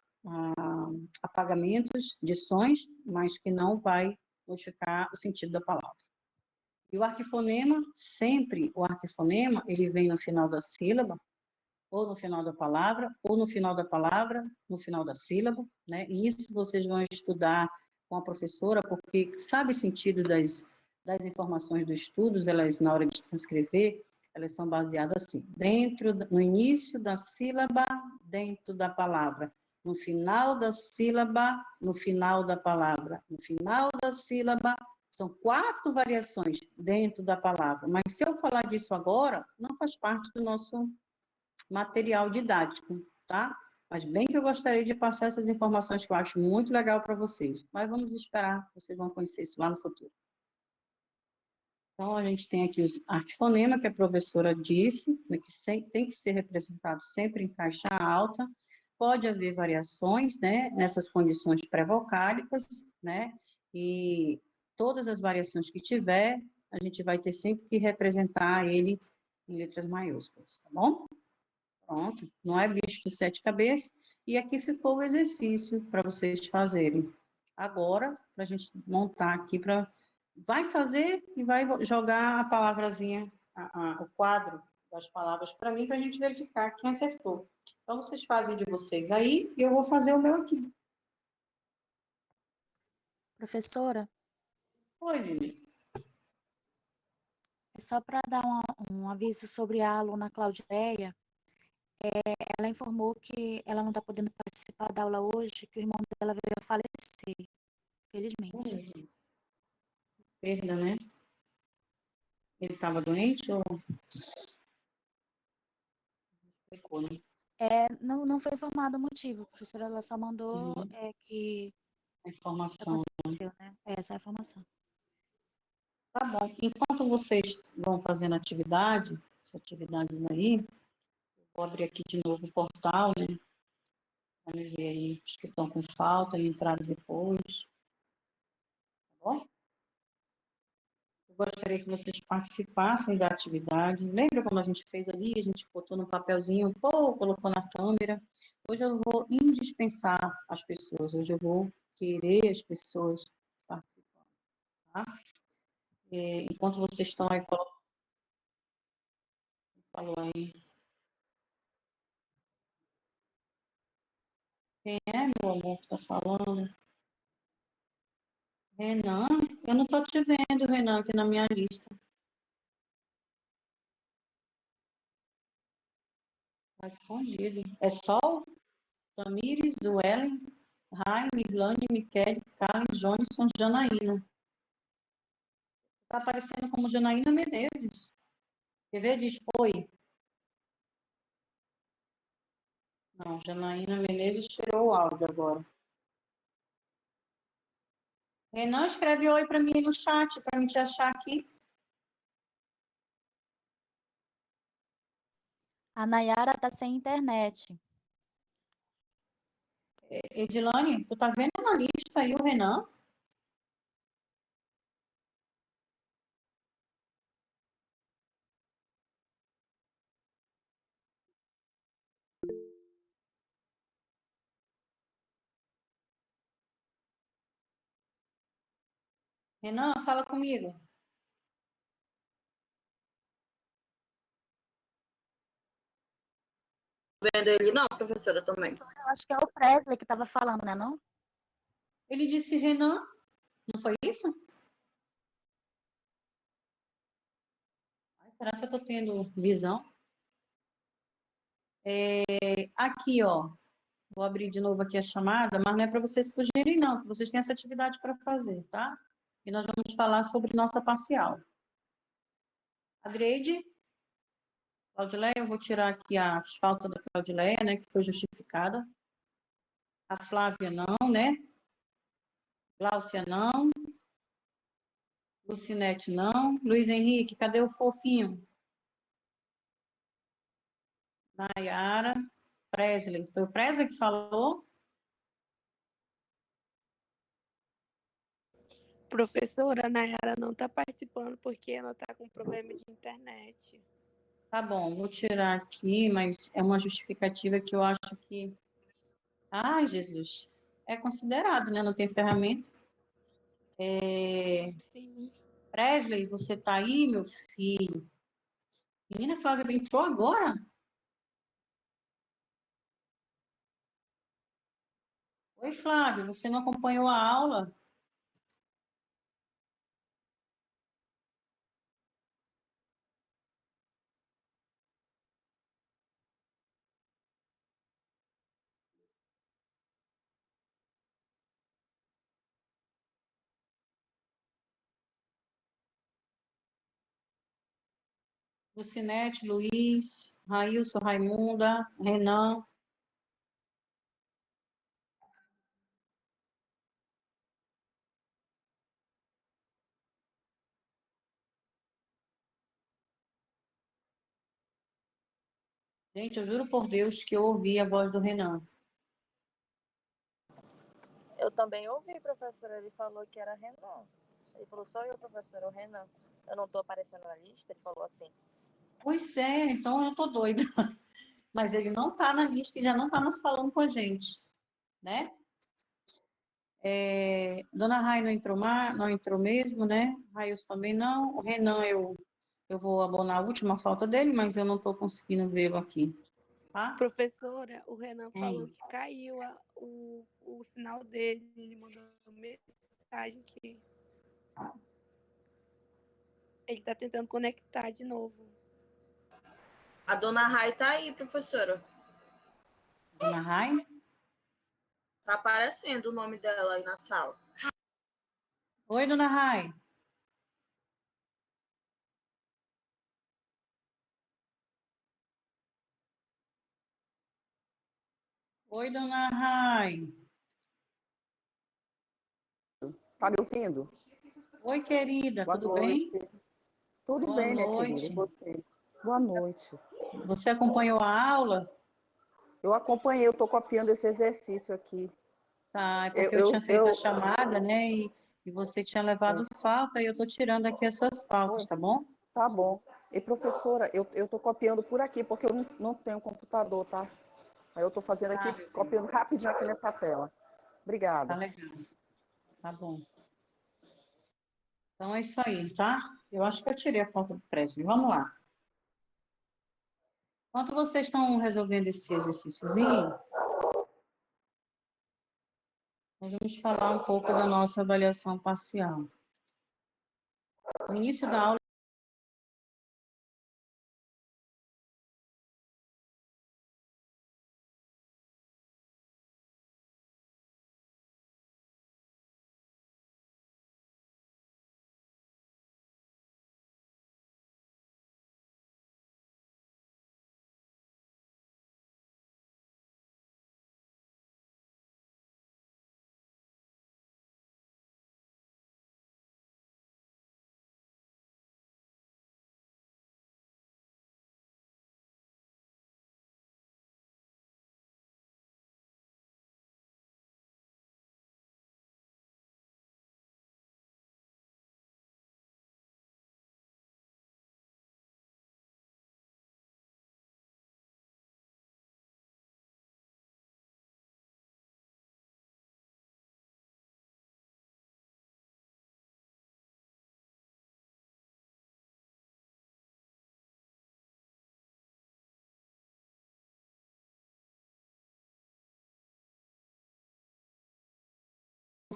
apagamentos de sons, mas que não vai modificar o sentido da palavra. E o arquifonema, sempre o arquifonema, ele vem no final da sílaba, ou no final da palavra, ou no final da palavra, no final da sílaba, né? E isso vocês vão estudar com a professora, porque sabe o sentido das informações dos estudos, elas, na hora de transcrever, elas são baseadas assim, no início da sílaba, dentro da palavra, no final da sílaba, no final da palavra, no final da sílaba, São 4 variações dentro da palavra, mas se eu falar disso agora, não faz parte do nosso material didático, tá? Mas bem que eu gostaria de passar essas informações que eu acho muito legal para vocês. Mas vamos esperar, vocês vão conhecer isso lá no futuro. Então, a gente tem aqui os arquifonema, que a professora disse, né, que tem que ser representado sempre em caixa alta. Pode haver variações, né, nessas condições pré-vocálicas, né, e todas as variações que tiver, a gente vai ter sempre que representar ele em letras maiúsculas, tá bom? Pronto, não é bicho de 7 cabeças. E aqui ficou o exercício para vocês fazerem. Agora, para a gente montar aqui para. Vai fazer e vai jogar a palavrazinha, o quadro das palavras para mim, para a gente verificar quem acertou. Então, vocês fazem o de vocês aí e eu vou fazer o meu aqui. Professora, Oi, Lili. é só para dar um aviso sobre a aluna Claudileia. Ela informou que ela não está podendo participar da aula hoje, que o irmão dela veio a falecer, felizmente. Oi, perda, né? Ele estava doente ou explicou, né? Não foi informado o motivo, professora, ela só mandou Uhum. que A informação. aconteceu, né? Essa é a informação. Tá bom. Enquanto vocês vão fazendo atividade, as atividades aí, vou abrir aqui de novo o portal, né? Para ver aí os que estão com falta e entrar depois, tá bom? Eu gostaria que vocês participassem da atividade. Lembra quando a gente fez ali, a gente botou no papelzinho, pô, colocou na câmera. Hoje eu vou indispensar as pessoas, hoje eu vou querer as pessoas participando, tá? Enquanto vocês estão aí, falou aí, quem é, meu amor, que está falando? Renan? Eu não estou te vendo, Renan, aqui na minha lista. Está escondido. É Sol, Tamires, Suelen, Rai, Mirlane, Michele, Karen, Johnson, Janaína. Está aparecendo como Janaína Menezes. Quer ver? Diz oi. Não, Janaína Menezes tirou o áudio agora. Renan, escreve oi para mim aí no chat, para mim te achar aqui. A Nayara está sem internet. Edilane, tu tá vendo na lista aí o Renan? Renan, fala comigo. Vendo ele, não, professora, também. Eu acho que é o Presley que estava falando, né, não? Ele disse Renan, não foi isso? Ai, será que eu tô tendo visão? Aqui, ó. Vou abrir de novo aqui a chamada, mas não é para vocês fugirem, não, que vocês têm essa atividade para fazer, tá? E nós vamos falar sobre nossa parcial. Adreide, Claudileia, eu vou tirar aqui a falta da Claudileia, né, que foi justificada. A Flávia não, né? Gláucia não. Lucinete não. Luiz Henrique, cadê o fofinho? Nayara. Presley, foi o Presley que falou? Professora, a Nayara não está participando porque ela está com problema de internet. Tá bom, vou tirar aqui, mas é uma justificativa que eu acho que... Ai, Jesus, é considerado, né? Não tem ferramenta. Sim. Presley, você tá aí, meu filho? Menina, Flávia entrou agora? Oi, Flávio, você não acompanhou a aula? Lucinete, Luiz, Railson, Raimunda, Renan. Gente, eu juro por Deus que eu ouvi a voz do Renan. Eu também ouvi, professora. Ele falou que era Renan. Ele falou, só eu, professora, o Renan. Eu não estou aparecendo na lista? Ele falou assim. Pois é, então eu tô doida. Mas ele não tá na lista e já não tá mais falando com a gente, né? Dona Rai não entrou mesmo, né? Railson também não. O Renan, eu vou abonar a última falta dele, mas eu não estou conseguindo vê-lo aqui, tá? Professora, o Renan falou que caiu o sinal dele. Ele mandou uma mensagem que ele está tentando conectar de novo. A dona Rai tá aí, professora. Dona Rai? Tá aparecendo o nome dela aí na sala. Oi, Dona Rai. Oi, Dona Rai. Tá me ouvindo? Oi, querida, Boa tudo noite. bem? Tudo Boa bem, minha querida. E noite. você? Boa noite. Você acompanhou a aula? Eu acompanhei, eu estou copiando esse exercício aqui. Tá, é Eu, porque eu tinha eu, feito a eu, chamada, né? E você tinha levado falta e eu tô tirando aqui as suas faltas, Oi, tá bom? tá bom. E professora, eu estou copiando por aqui, porque eu não tenho computador, tá? Aí eu estou fazendo aqui, Tá, copiando rapidinho aqui nessa tela. tá Obrigada. legal, tá bom. Então é isso aí, tá? Eu acho que eu tirei a falta do Presley. Vamos lá. Enquanto vocês estão resolvendo esse exercíciozinho, nós vamos falar um pouco da nossa avaliação parcial. No início da aula,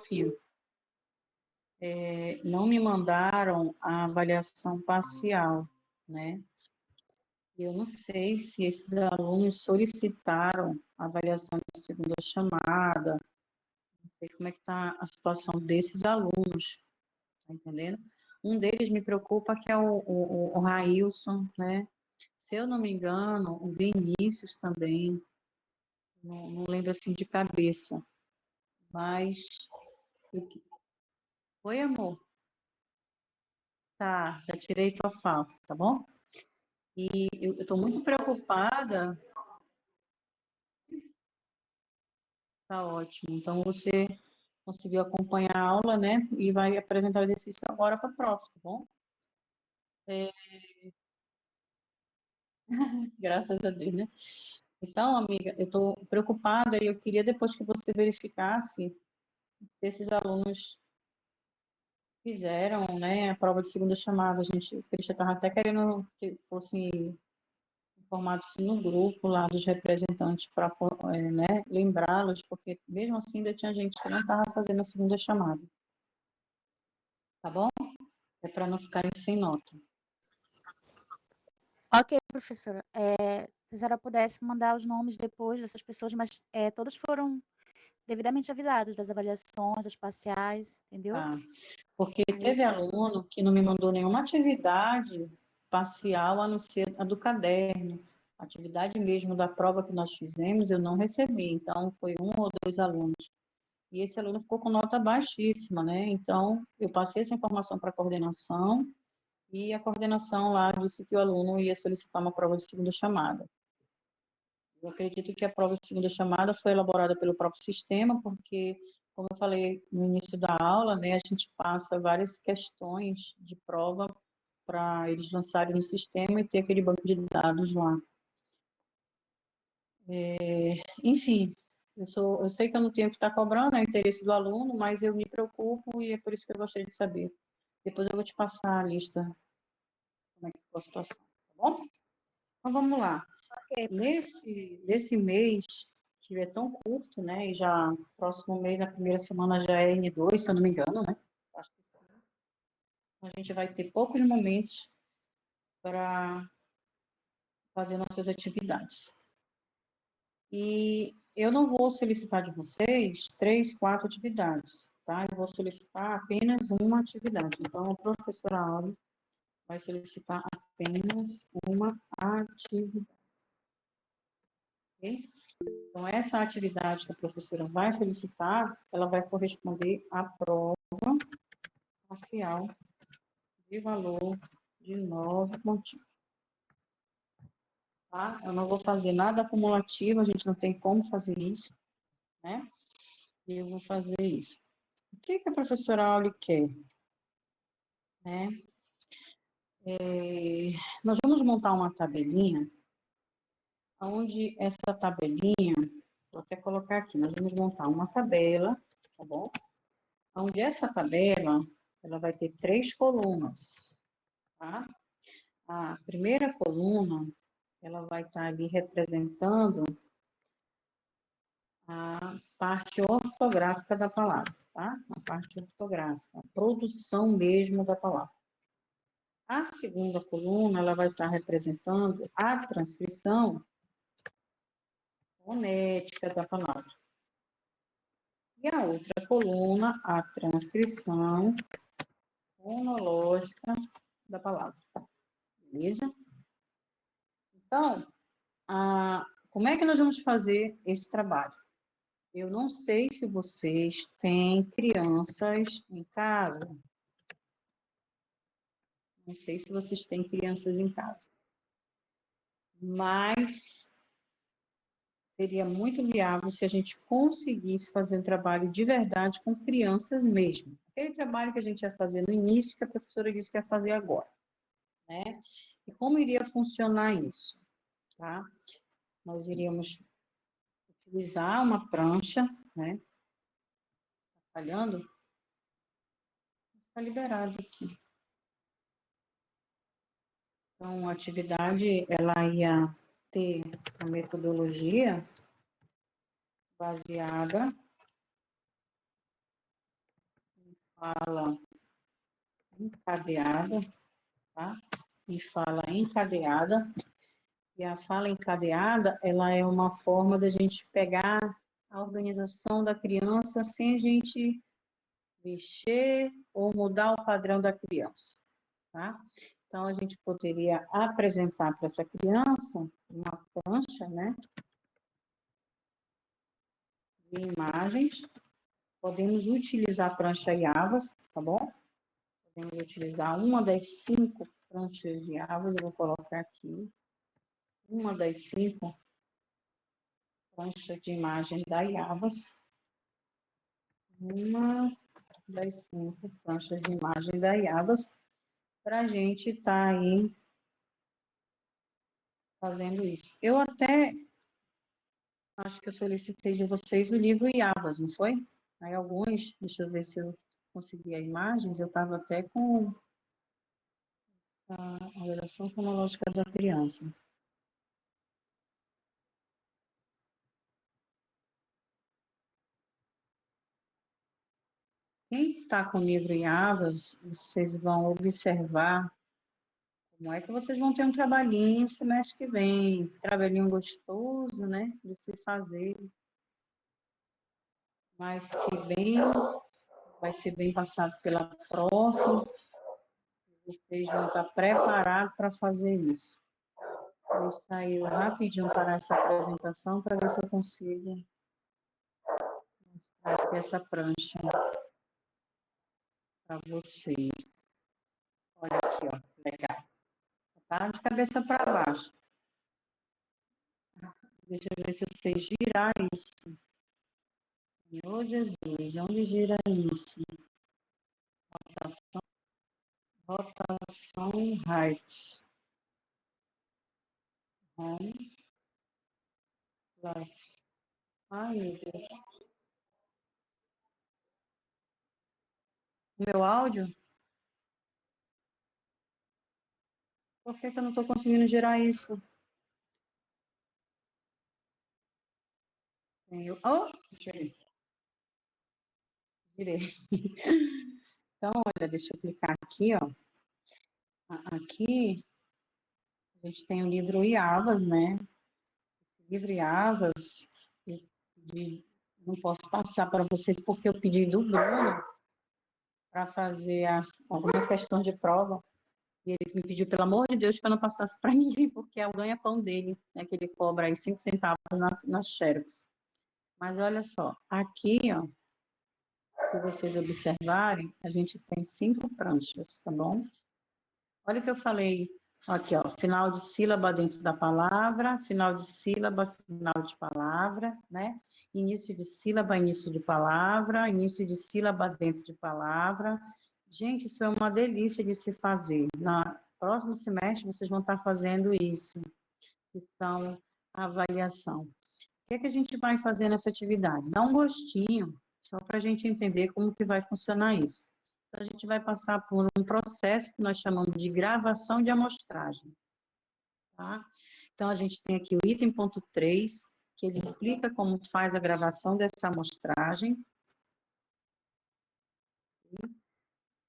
fio, não me mandaram a avaliação parcial, né? Eu não sei se esses alunos solicitaram a avaliação de segunda chamada, não sei como é que está a situação desses alunos, tá entendendo? Um deles me preocupa que é o Railson, né? Se eu não me engano, o Vinícius também, não lembro assim de cabeça, mas... Oi, amor? Tá, já tirei tua falta, tá bom? E eu estou muito preocupada. Tá ótimo. Então, você conseguiu acompanhar a aula, né? E vai apresentar o exercício agora para a prof, tá bom? Graças a Deus, né? Então, amiga, eu estou preocupada e eu queria depois que você verificasse se esses alunos fizeram, né, a prova de segunda chamada. A Cristian estava até querendo que fosse informado assim, no grupo lá dos representantes para, né, lembrá-los, porque mesmo assim ainda tinha gente que não estava fazendo a segunda chamada. Tá bom? É para não ficarem sem nota. Ok, professora. Se a senhora pudesse mandar os nomes depois dessas pessoas, mas todos foram devidamente avisados das avaliações, das parciais, entendeu? Tá. Porque Aí eu teve posso... aluno que não me mandou nenhuma atividade parcial, a não ser a do caderno. A atividade mesmo da prova que nós fizemos, eu não recebi. Então, foi 1 ou 2 alunos. E esse aluno ficou com nota baixíssima, né? Então, eu passei essa informação para a coordenação, e a coordenação lá disse que o aluno ia solicitar uma prova de segunda chamada. Eu acredito que a prova de segunda chamada foi elaborada pelo próprio sistema, porque, como eu falei no início da aula, né, a gente passa várias questões de prova para eles lançarem no sistema e ter aquele banco de dados lá. Enfim, eu sei que eu não tenho que estar cobrando, é o interesse do aluno, mas eu me preocupo e é por isso que eu gostaria de saber. Depois eu vou te passar a lista, como é que ficou a situação, tá bom? Então, vamos lá. Ok, Nesse mês, que é tão curto, né, e já próximo mês, na primeira semana já é N2, se eu não me engano, né? Acho que sim. A gente vai ter poucos momentos para fazer nossas atividades. E eu não vou solicitar de vocês 3, 4 atividades, tá? Eu vou solicitar apenas uma atividade. Então, a professora Aula vai solicitar apenas uma atividade, ok? Então, essa atividade que a professora vai solicitar, ela vai corresponder à prova parcial de valor de 9 pontinhos, tá? Eu não vou fazer nada acumulativo, a gente não tem como fazer isso, né? E eu vou fazer isso. O que a professora Auli quer, né? Nós vamos montar uma tabelinha, onde essa tabelinha, vou até colocar aqui, nós vamos montar uma tabela, tá bom? Onde essa tabela, ela vai ter 3 colunas, tá? A primeira coluna, ela vai estar ali representando a parte ortográfica da palavra, tá? A parte ortográfica, a produção mesmo da palavra. A segunda coluna, ela vai estar representando a transcrição fonética da palavra. E a outra coluna, a transcrição fonológica da palavra. Beleza? Então, como é que nós vamos fazer esse trabalho? Eu não sei se vocês têm crianças em casa. Não sei se vocês têm crianças em casa. Mas seria muito viável se a gente conseguisse fazer um trabalho de verdade com crianças mesmo. Aquele trabalho que a gente ia fazer no início, que a professora disse que ia fazer agora, né? E como iria funcionar isso, tá? Nós iríamos utilizar uma prancha, né? Tá falhando? Está liberado aqui. Então, a atividade, ela ia ter a metodologia baseada em fala encadeada, tá? Em fala encadeada. E a fala encadeada, ela é uma forma da gente pegar a organização da criança sem a gente mexer ou mudar o padrão da criança, tá? Então, a gente poderia apresentar para essa criança uma prancha, né, de imagens. Podemos utilizar prancha Iavas, tá bom? Podemos utilizar uma das 5 pranchas Iavas, eu vou colocar aqui. Uma das 5 pranchas de imagem da Iavas. Uma das 5 pranchas de imagem da Iavas, para a gente estar aí fazendo isso. Eu até acho que eu solicitei de vocês o livro Iavas, não foi? Aí alguns, deixa eu ver se eu consegui as imagens, eu estava até com a relação fonológica da criança. Quem está com o livro Iavas, vocês vão observar como é que vocês vão ter um trabalhinho semestre que vem, trabalhinho gostoso, né, de se fazer, mas que vai ser bem passado pela prof, vocês vão estar preparados para fazer isso. Deixa eu rapidinho parar essa apresentação para ver se eu consigo mostrar aqui essa prancha para vocês. Olha aqui, ó, que legal. Tá de cabeça para baixo. Deixa eu ver se eu sei girar isso. Senhor Jesus, onde gira isso? Rotação right. Home. Left. Ai, meu Deus. Meu áudio? Por que eu não estou conseguindo girar isso? Oh, girei. Então, olha, deixa eu clicar aqui, ó. Aqui, a gente tem o livro Iavas, né? Esse livro Iavas, não posso passar para vocês porque eu pedi do Bruno para fazer algumas questões de prova. E ele me pediu, pelo amor de Deus, que eu não passasse para ninguém, porque é o ganha-pão dele, né? Que ele cobra aí 5 centavos nas Xerox. Mas olha só, aqui, ó, se vocês observarem, a gente tem 5 pranchas, tá bom? Olha o que eu falei aqui, ó, final de sílaba dentro da palavra, final de sílaba, final de palavra, né? Início de sílaba, início de palavra, início de sílaba dentro de palavra. Gente, isso é uma delícia de se fazer. No próximo semestre, vocês vão estar fazendo isso, que são a avaliação. O que é que a gente vai fazer nessa atividade? Dá um gostinho, só para a gente entender como que vai funcionar isso. Então, a gente vai passar por um processo que nós chamamos de gravação de amostragem. Tá? Então, a gente tem aqui o item ponto 3, que ele explica como faz a gravação dessa amostragem.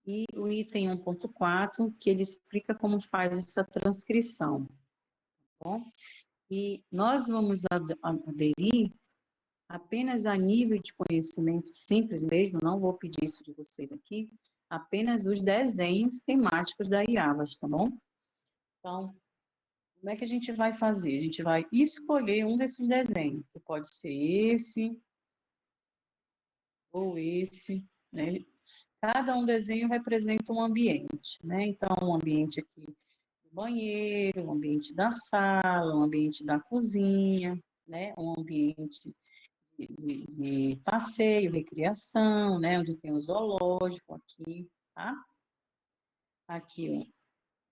E o item 1.4, que ele explica como faz essa transcrição. Tá bom? E nós vamos aderir apenas a nível de conhecimento simples mesmo, não vou pedir isso de vocês aqui, apenas os desenhos temáticos da IAVAS, tá bom? Então, como é que a gente vai fazer? A gente vai escolher um desses desenhos, que pode ser esse, ou esse, né? Cada um desenho representa um ambiente, né? Então, um ambiente aqui do banheiro, um ambiente da sala, um ambiente da cozinha, né? Um ambiente de passeio, recreação, né? Onde tem o zoológico aqui, tá? Aqui,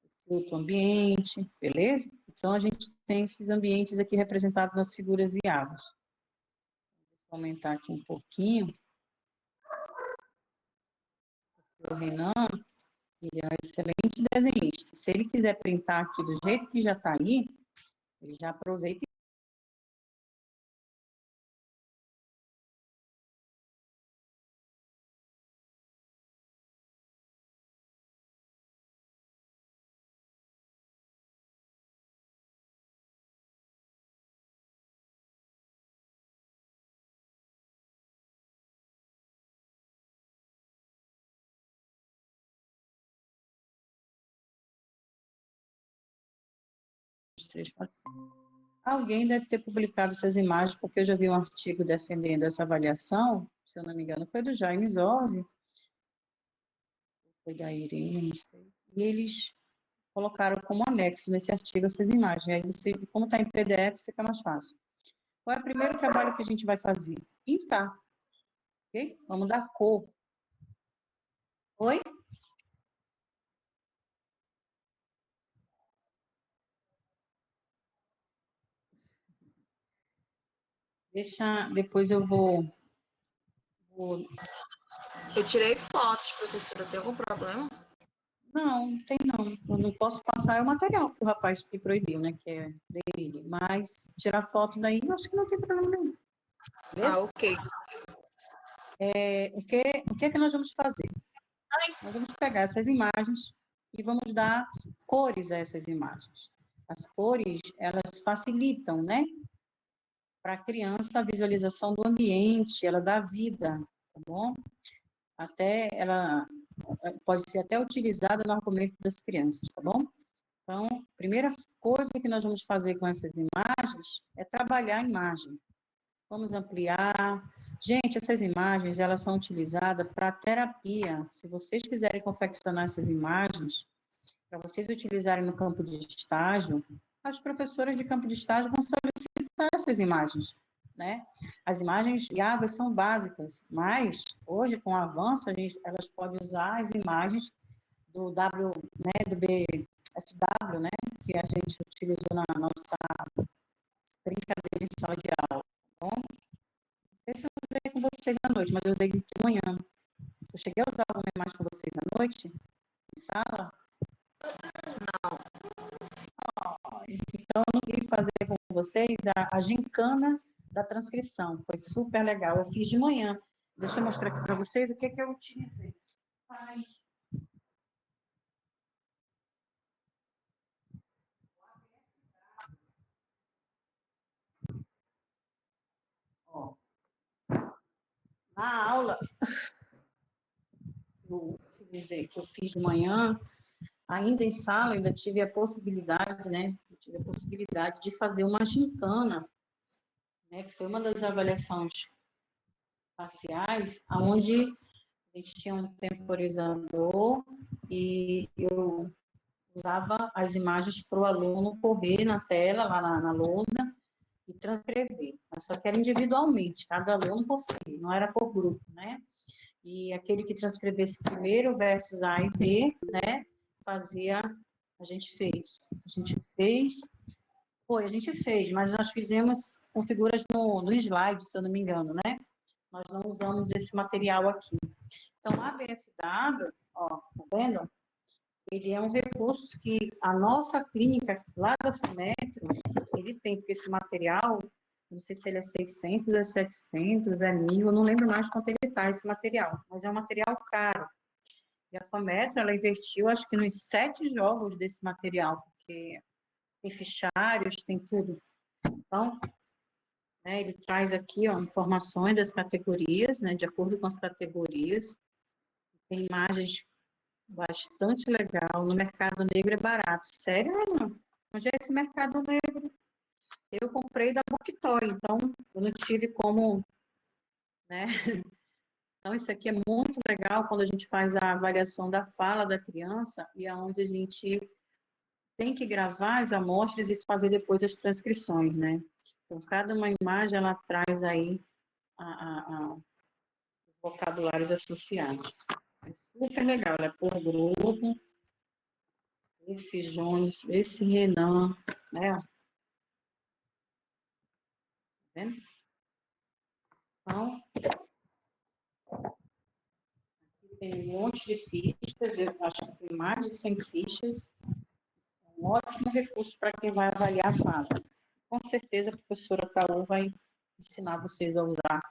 esse outro ambiente, beleza? Então, a gente tem esses ambientes aqui representados nas figuras IAVAS. Vou aumentar aqui um pouquinho. O Renan, ele é um excelente desenhista. Se ele quiser printar aqui do jeito que já está aí, ele já aproveita. Alguém deve ter publicado essas imagens, porque eu já vi um artigo defendendo essa avaliação, se eu não me engano, foi do Jaime Zorzi, foi da Irene, não sei, e eles colocaram como anexo nesse artigo essas imagens, aí você, como está em PDF, fica mais fácil. Qual é o primeiro trabalho que a gente vai fazer? Pintar, ok? Vamos dar cor. Oi? Depois eu vou. Eu tirei fotos, professora. Tem algum problema? Não, tem não. Eu não posso passar é o material que o rapaz me proibiu, né? Que é dele. Mas tirar foto daí, eu acho que não tem problema nenhum. Beleza? Ah, ok. O que é que nós vamos fazer? Nós vamos pegar essas imagens e vamos dar cores a essas imagens. As cores, elas facilitam, né? Para a criança a visualização do ambiente, ela dá vida, tá bom? Até ela pode ser até utilizada no argumento das crianças, tá bom? Então, a primeira coisa que nós vamos fazer com essas imagens é trabalhar a imagem. Vamos ampliar. Gente, essas imagens, elas são utilizadas para terapia. Se vocês quiserem confeccionar essas imagens, para vocês utilizarem no campo de estágio, as professoras de campo de estágio vão solicitar essas imagens, né? As imagens IAVA são básicas, mas hoje, com o avanço, elas podem usar as imagens do W, né, do BFW, né, que a gente utilizou na nossa brincadeira em sala de aula. Tá bom? Não sei se eu usei com vocês à noite, mas eu usei de manhã. Eu cheguei a usar alguma imagem com vocês à noite, em sala? Então, eu queria fazer com vocês a gincana da transcrição. Foi super legal. Eu fiz de manhã. Deixa eu mostrar aqui para vocês o que eu utilizei. Ai. Ó. Na aula, eu utilizei, que eu fiz de manhã, ainda em sala, ainda tive a possibilidade, né? Eu tive a possibilidade de fazer uma gincana, né? Que foi uma das avaliações parciais, onde a gente tinha um temporizador e eu usava as imagens para o aluno correr na tela, lá na lousa, e transcrever. Mas só que era individualmente, cada aluno por si, não era por grupo, né? E aquele que transcrevesse primeiro versus A e B, né, fazia, a gente fez, mas nós fizemos com figuras no slide, se eu não me engano, né? Nós não usamos esse material aqui. Então, a BFW, ó, tá vendo? Ele é um recurso que a nossa clínica, lá da FUMETRO, ele tem, porque esse material, não sei se ele é 600, é 700, é 1.000, eu não lembro mais quanto ele está, esse material, mas é um material caro. E a FUMETRO, ela investiu, acho que nos 7 jogos desse material, porque tem fichários, tem tudo. Então, né, ele traz aqui, ó, informações das categorias, né, de acordo com as categorias, tem imagens bastante legal. No mercado negro é barato. Sério, Ana? Onde é esse mercado negro? Eu comprei da Booktoy, então eu não tive como, né? Então, isso aqui é muito legal quando a gente faz a avaliação da fala da criança e aonde a gente tem que gravar as amostras e fazer depois as transcrições, né? Então, cada uma imagem, ela traz aí os vocabulários associados. É super legal, ela é por grupo. Esse Jones, esse Renan, né? Tá vendo? Então, aqui tem um monte de fichas, eu acho que tem mais de 100 fichas. É um ótimo recurso para quem vai avaliar a fala. Com certeza a professora Caô vai ensinar vocês a usar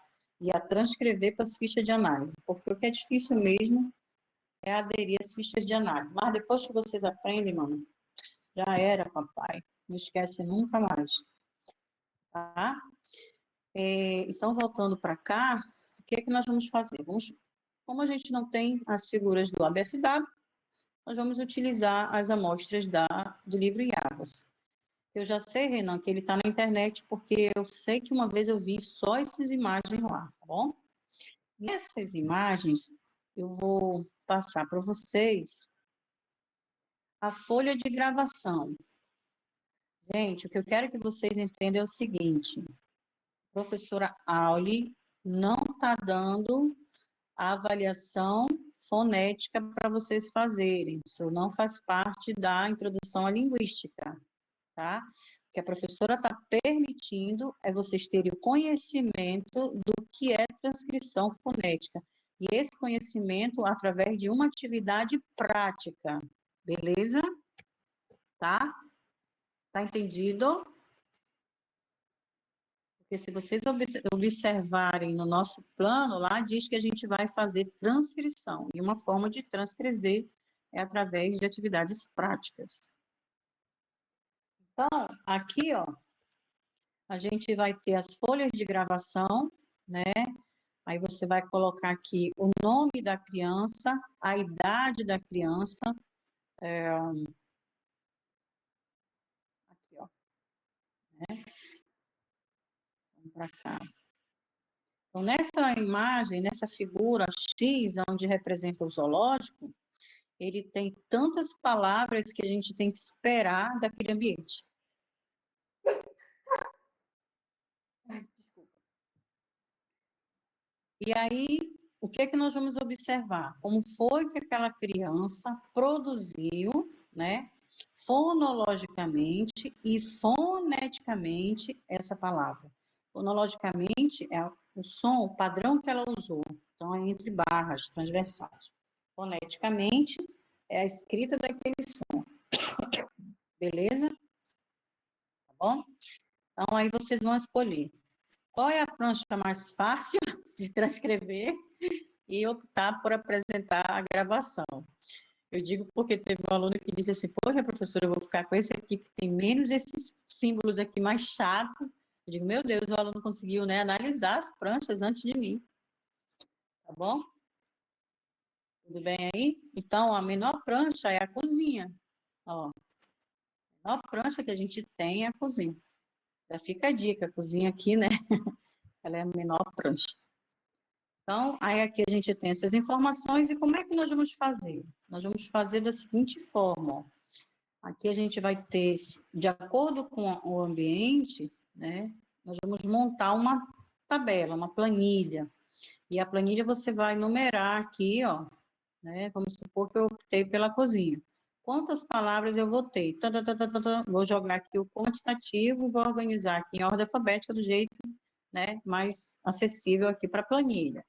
e a transcrever para as fichas de análise, porque o que é difícil mesmo é aderir às fichas de análise. Mas depois que vocês aprendem, mano, já era, papai. Não esquece nunca mais. Tá? Então, voltando para cá, o que é que nós vamos fazer? Como a gente não tem as figuras do ABFW, nós vamos utilizar as amostras do livro IAVAS. Eu já sei, Renan, que ele está na internet, porque eu sei que uma vez eu vi só essas imagens lá, tá bom? E essas imagens, eu vou passar para vocês a folha de gravação. Gente, o que eu quero que vocês entendam é o seguinte, a professora Auli não está dando a avaliação fonética para vocês fazerem. Isso não faz parte da introdução à linguística, tá? O que a professora está permitindo é vocês terem o conhecimento do que é transcrição fonética. E esse conhecimento através de uma atividade prática, beleza? Tá? Tá entendido? Porque se vocês observarem no nosso plano, lá diz que a gente vai fazer transcrição. E uma forma de transcrever é através de atividades práticas. Então, aqui, ó, a gente vai ter as folhas de gravação, né? Aí você vai colocar aqui o nome da criança, a idade da criança, aqui, ó, vamos para cá. Então, nessa imagem, nessa figura X, onde representa o zoológico, ele tem tantas palavras que a gente tem que esperar daquele ambiente. Desculpa. E aí, o que é que nós vamos observar? Como foi que aquela criança produziu, né, fonologicamente e foneticamente essa palavra. Fonologicamente é o som, o padrão que ela usou. Então, é entre barras transversais. Foneticamente é a escrita daquele som. Beleza? Tá bom? Então, aí vocês vão escolher qual é a prancha mais fácil de transcrever e optar por apresentar a gravação. Eu digo porque teve um aluno que disse assim, poxa, professora, eu vou ficar com esse aqui que tem menos esses símbolos aqui mais chato. Eu digo, meu Deus, o aluno conseguiu, né, analisar as pranchas antes de mim. Tá bom? Tudo bem aí? Então, a menor prancha é a cozinha. Ó, a menor prancha que a gente tem é a cozinha. Já fica a dica, a cozinha aqui, né, ela é a menor prancha. Então, aí aqui a gente tem essas informações e como é que nós vamos fazer? Nós vamos fazer da seguinte forma, ó. Aqui a gente vai ter, de acordo com o ambiente, né, nós vamos montar uma tabela, uma planilha. E a planilha você vai numerar aqui, ó, né, vamos supor que eu optei pela cozinha. Quantas palavras eu vou ter? Vou jogar aqui o quantitativo e vou organizar aqui em ordem alfabética do jeito, né, mais acessível aqui para a planilha.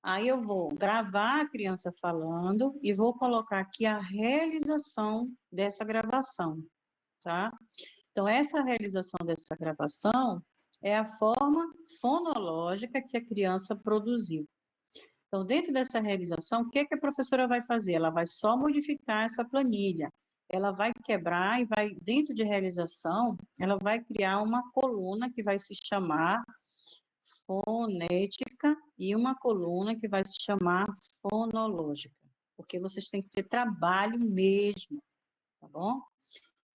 Aí eu vou gravar a criança falando e vou colocar aqui a realização dessa gravação, tá? Então, essa realização dessa gravação é a forma fonológica que a criança produziu. Então, dentro dessa realização, o que é que a professora vai fazer? Ela vai só modificar essa planilha. Ela vai quebrar e vai, dentro de realização, ela vai criar uma coluna que vai se chamar fonética e uma coluna que vai se chamar fonológica, porque vocês têm que ter trabalho mesmo, tá bom?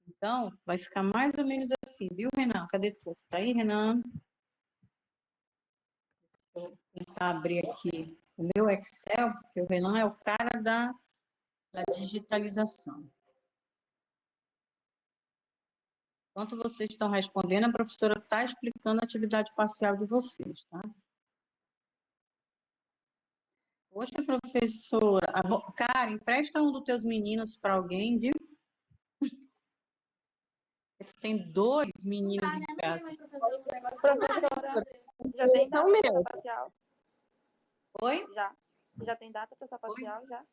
Então, vai ficar mais ou menos assim, viu, Renan? Cadê tu? Tá aí, Renan? Vou tentar abrir aqui o meu Excel, porque o Renan é o cara da digitalização. Enquanto vocês estão respondendo, a professora está explicando a atividade parcial de vocês, tá? Poxa, professora, cara, empresta um dos teus meninos para alguém, viu? Tu tem dois meninos em casa. Professora, já tem data para essa parcial? Oi? Já tem data para essa parcial, já?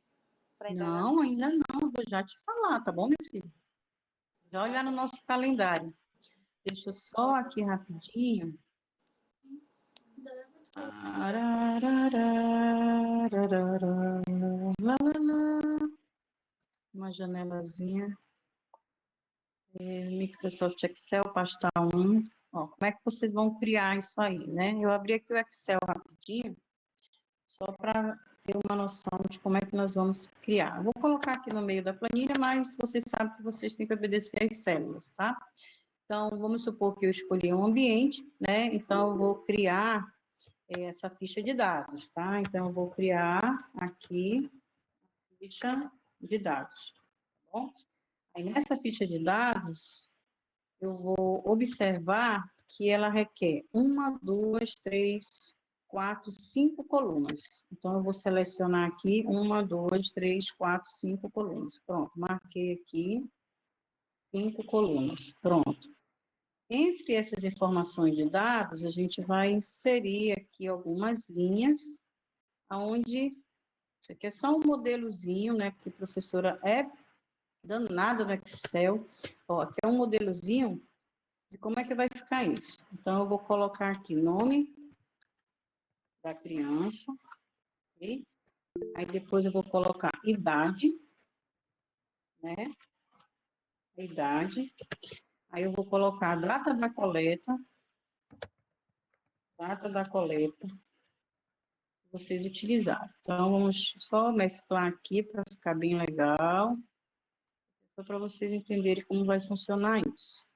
Pra entregar? Não, ainda não, vou já te falar, tá bom, meu filho? Já olhar no nosso calendário. Deixa eu só aqui rapidinho. Uma janelazinha. Microsoft Excel, pasta 1. Ó, como é que vocês vão criar isso aí, né? Eu abri aqui o Excel rapidinho, só para ter uma noção de como é que nós vamos criar. Vou colocar aqui no meio da planilha, mas vocês sabem que vocês têm que obedecer às células, tá? Então, vamos supor que eu escolhi um ambiente, né? Então, eu vou criar essa ficha de dados, tá? Então, eu vou criar aqui a ficha de dados, tá bom? Aí, nessa ficha de dados, eu vou observar que ela requer 1, 2, 3, 4, 5 colunas. Então, eu vou selecionar aqui 1, 2, 3, 4, 5 colunas. Pronto, marquei aqui 5 colunas. Pronto. Entre essas informações de dados, a gente vai inserir aqui algumas linhas, onde isso aqui é só um modelozinho, né? Porque a professora é danada no Excel. Ó, aqui é um modelozinho de como é que vai ficar isso. Então, eu vou colocar aqui o nome da criança, ok? Aí depois eu vou colocar idade, né? Idade. Aí eu vou colocar a data da coleta, vocês utilizarem. Então, vamos só mesclar aqui para ficar bem legal. Só para vocês entenderem como vai funcionar isso.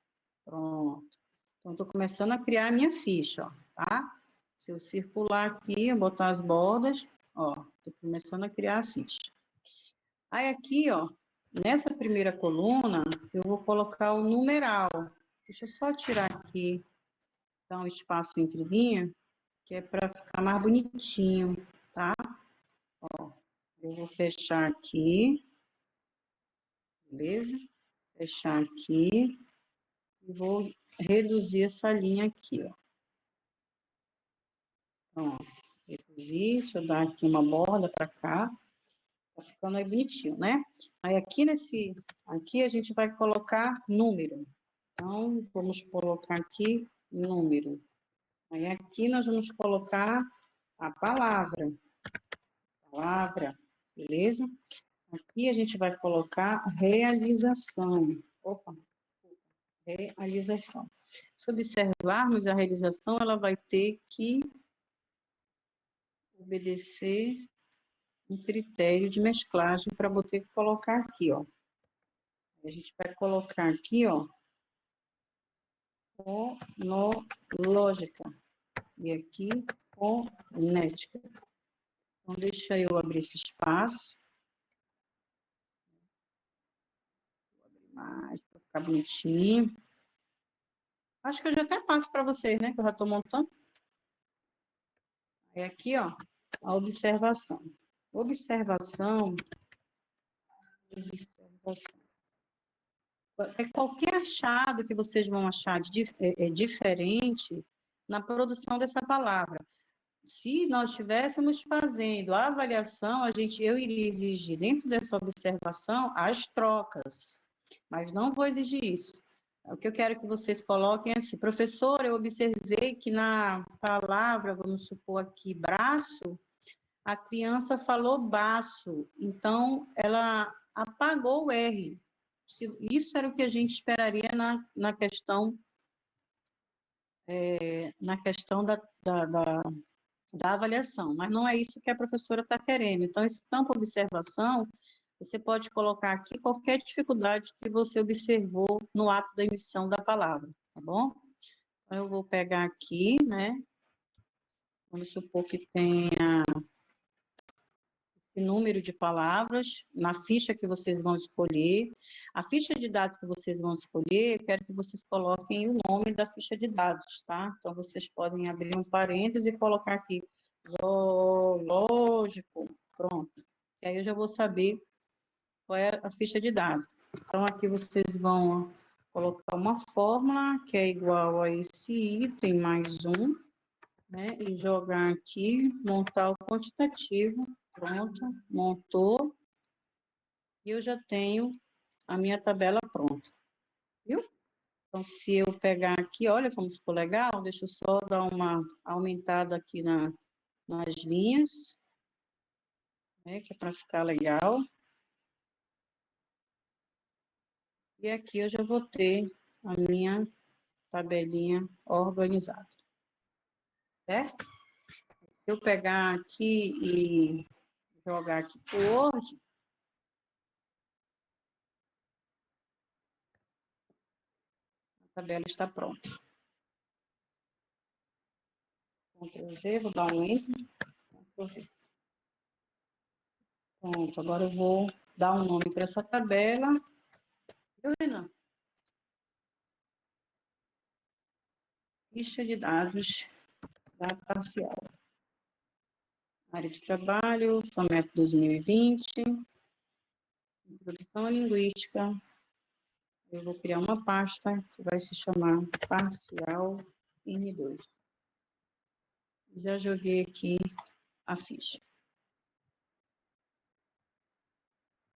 Pronto. Então, estou começando a criar a minha ficha, ó, tá? Se eu circular aqui, eu botar as bordas, ó, estou começando a criar a ficha. Aí aqui, ó, nessa primeira coluna, eu vou colocar o numeral. Deixa eu só tirar aqui, dar um espaço entre linha, que é para ficar mais bonitinho, tá? Ó, eu vou fechar aqui, beleza? Fechar aqui, e vou reduzir essa linha aqui, ó. Pronto, reduzir, deixa eu dar aqui uma borda para cá, tá ficando aí bonitinho, né? Aí aqui a gente vai colocar número. Então, vamos colocar aqui número. Aí aqui nós vamos colocar a palavra, beleza? Aqui a gente vai colocar realização. Opa, realização. Se observarmos a realização, ela vai ter que obedecer um critério de mesclagem para você colocar aqui, ó. A gente vai colocar aqui, ó, fonológica e aqui fonética. Então, deixa eu abrir esse espaço. Vou abrir mais para ficar bonitinho. Acho que eu já até passo para vocês, né, que eu já estou montando. É aqui, ó, a observação. Observação. É qualquer achado que vocês vão achar diferente na produção dessa palavra. Se nós estivéssemos fazendo a avaliação, eu iria exigir dentro dessa observação as trocas, mas não vou exigir isso. O que eu quero que vocês coloquem é assim, professor, eu observei que na palavra, vamos supor aqui, braço, a criança falou baço, então ela apagou o R. Isso era o que a gente esperaria na questão da avaliação, mas não é isso que a professora está querendo. Então, esse campo observação, você pode colocar aqui qualquer dificuldade que você observou no ato da emissão da palavra, tá bom? Então, eu vou pegar aqui, né? Vamos supor que tenha esse número de palavras na ficha que vocês vão escolher. A ficha de dados que vocês vão escolher, eu quero que vocês coloquem o nome da ficha de dados, tá? Então, vocês podem abrir um parêntese e colocar aqui, zoológico, pronto. E aí eu já vou saber qual é a ficha de dados. Então, aqui vocês vão colocar uma fórmula que é igual a esse item mais um, né? E jogar aqui, montar o quantitativo. Pronto, montou. E eu já tenho a minha tabela pronta. Viu? Então, se eu pegar aqui, olha como ficou legal. Deixa eu só dar uma aumentada aqui nas linhas, né? Que é para ficar legal. E aqui eu já vou ter a minha tabelinha organizada. Certo? Se eu pegar aqui e jogar aqui para o Word, a tabela está pronta. Ctrl Z, vou dar um Enter. Ctrl V. Pronto, agora eu vou dar um nome para essa tabela. Viu, Renan? Ficha de dados da parcial. Área de trabalho, FAMEP 2020. Introdução à linguística. Eu vou criar uma pasta que vai se chamar Parcial N2. Já joguei aqui a ficha.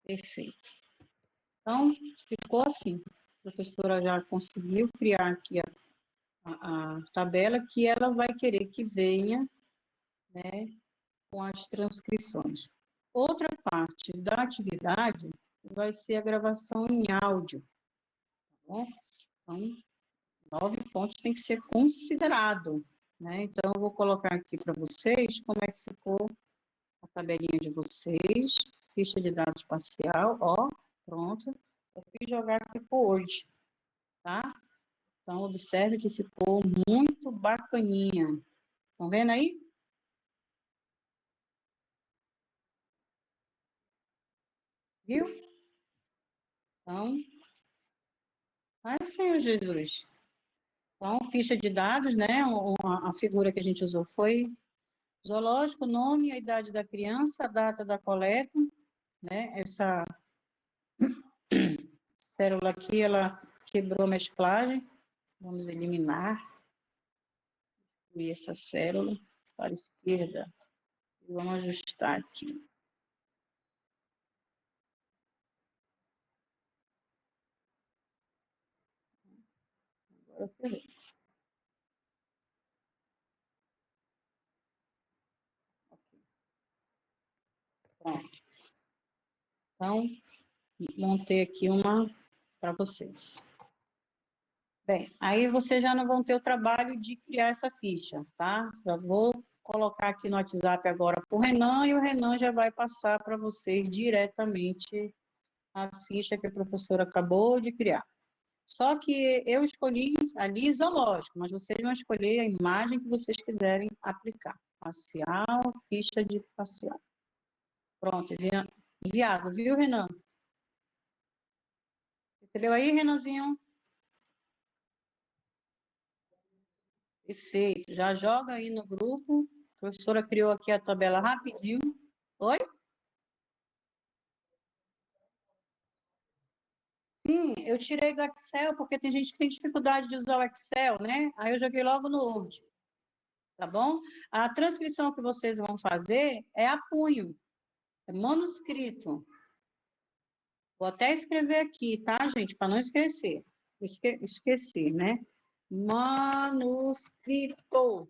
Perfeito. Então, ficou assim. A professora já conseguiu criar aqui a tabela que ela vai querer que venha, né, com as transcrições. Outra parte da atividade vai ser a gravação em áudio, tá bom? Então, 9 pontos tem que ser considerado, né? Então, eu vou colocar aqui para vocês como é que ficou a tabelinha de vocês, ficha de dados parcial, ó, pronto. Eu fui jogar aqui por hoje, tá? Então, observe que ficou muito bacaninha. Estão vendo aí? Viu? Então, ai, Senhor Jesus. Então, ficha de dados, né? A figura que a gente usou foi zoológico, nome, a idade da criança, a data da coleta, né? Essa célula aqui, ela quebrou a mesclagem. Vamos eliminar. Excluir essa célula para a esquerda. E vamos ajustar aqui. Agora ferrou. Ok. Pronto. Então, montei aqui uma para vocês. Bem, aí vocês já não vão ter o trabalho de criar essa ficha, tá? Já vou colocar aqui no WhatsApp agora para o Renan, e o Renan já vai passar para vocês diretamente a ficha que a professora acabou de criar. Só que eu escolhi ali zoológico, mas vocês vão escolher a imagem que vocês quiserem aplicar. Facial, ficha de facial. Pronto, enviado, viu, Renan? Recebeu aí, Renanzinho? Perfeito. Já joga aí no grupo. A professora criou aqui a tabela rapidinho. Oi? Sim, eu tirei do Excel, porque tem gente que tem dificuldade de usar o Excel, né? Aí eu joguei logo no Word, tá bom? A transcrição que vocês vão fazer é a punho, é manuscrito. Vou até escrever aqui, tá, gente? Para não esquecer. Esqueci, né? Manuscrito. Tudo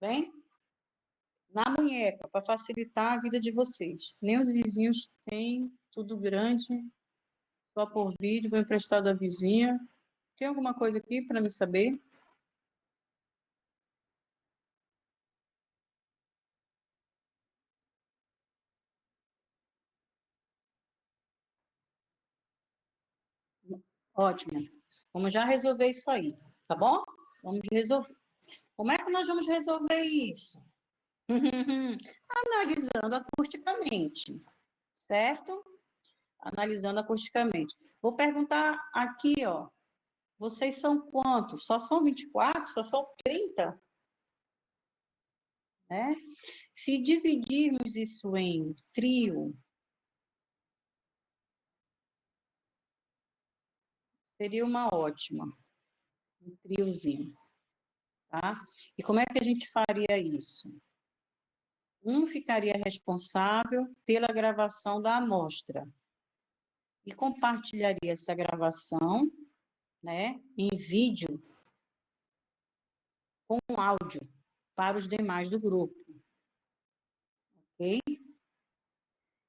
bem? Na munheca, para facilitar a vida de vocês. Nem os vizinhos têm, tudo grande, só por vídeo, vou emprestar da vizinha. Tem alguma coisa aqui para me saber? Ótimo. Vamos já resolver isso aí, tá bom? Vamos resolver. Como é que nós vamos resolver isso? Analisando acusticamente, certo? Analisando acusticamente. Vou perguntar aqui, ó. Vocês são quantos? Só são 24? Só são 30? Né? Se dividirmos isso em trio, seria uma ótima. Um triozinho, tá? E como é que a gente faria isso? Um ficaria responsável pela gravação da amostra e compartilharia essa gravação, né, em vídeo com áudio para os demais do grupo, ok?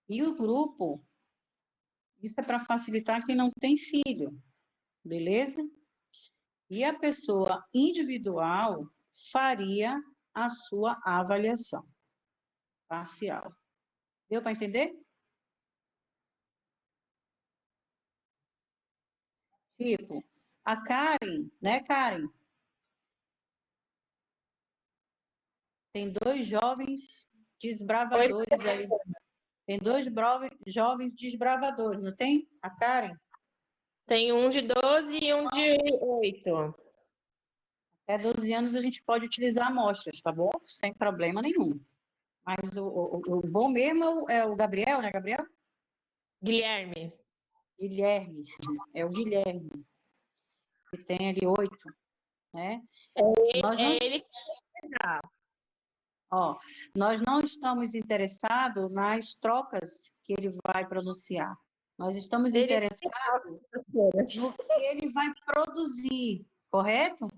E o grupo, isso é para facilitar quem não tem filho, beleza? E a pessoa individual faria a sua avaliação parcial. Deu para entender? Tipo, a Karen, né, Karen? Tem dois jovens desbravadores aí. Tem dois jovens desbravadores, não tem? A Karen? Tem um de 12 e um de 8. Até 12 anos a gente pode utilizar amostras, tá bom? Sem problema nenhum. Mas o bom mesmo é o Gabriel, né, Gabriel? Guilherme. Guilherme. É o Guilherme. Que tem ali 8, né? Ele que vai. Ó, nós não estamos interessados nas trocas que ele vai pronunciar. Nós estamos interessados no que ele vai produzir, correto?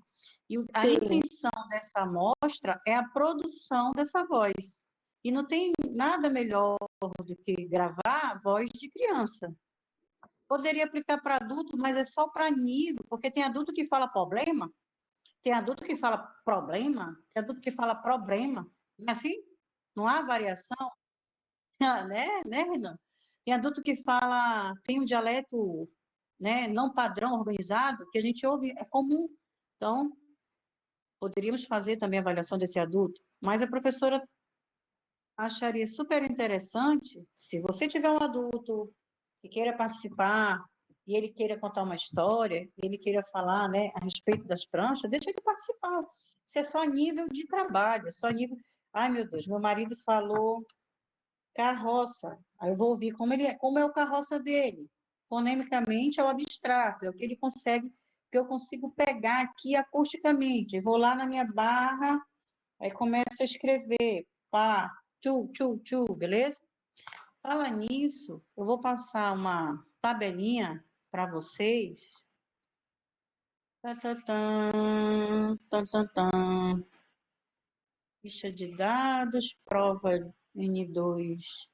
E a intenção dessa amostra é a produção dessa voz. E não tem nada melhor do que gravar a voz de criança. Poderia aplicar para adulto, mas é só para nível, porque tem adulto que fala problema, Tem adulto que fala problema, tem adulto que fala problema. Não é assim? Não há variação, né, Renan? Tem adulto que fala, tem um dialeto, né, não padrão, organizado, que a gente ouve, é comum. Então, poderíamos fazer também a avaliação desse adulto, mas a professora acharia super interessante, se você tiver um adulto que queira participar, e ele queira contar uma história, e ele queira falar, né, a respeito das pranchas, deixa ele participar. Isso é só nível de trabalho, é só nível... Ai, meu Deus, meu marido falou carroça. Aí eu vou ouvir como ele é, como é o carroça dele. Fonemicamente é o abstrato, é o que ele consegue, que eu consigo pegar aqui acusticamente. Eu vou lá na minha barra, aí começo a escrever, pá, tchu, tchu, tchu, beleza? Fala nisso, eu vou passar uma tabelinha para vocês. Tá, tá, tá, tá, tá, tá. Ficha de dados, prova N2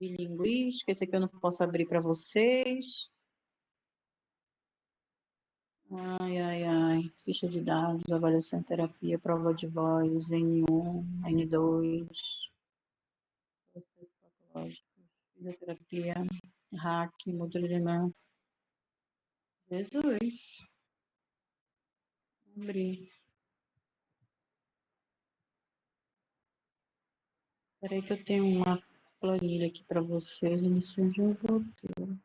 de linguística, esse aqui eu não posso abrir para vocês. Ai, ai, ai. Ficha de dados, avaliação de terapia, prova de voz, N1, N2, processos patológicos, fisioterapia, hack, módulo de mão. Jesus. Abrir. Espera aí que eu tenho uma planilha aqui para vocês, não sei onde eu botei.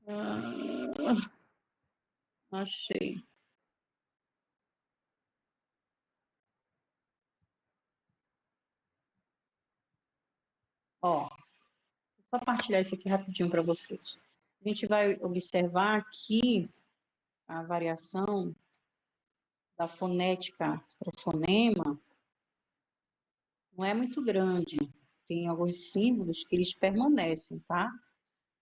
Ah, achei. Ó, vou só partilhar isso aqui rapidinho para vocês. A gente vai observar aqui a variação da fonética para o fonema não é muito grande. Tem alguns símbolos que eles permanecem, tá?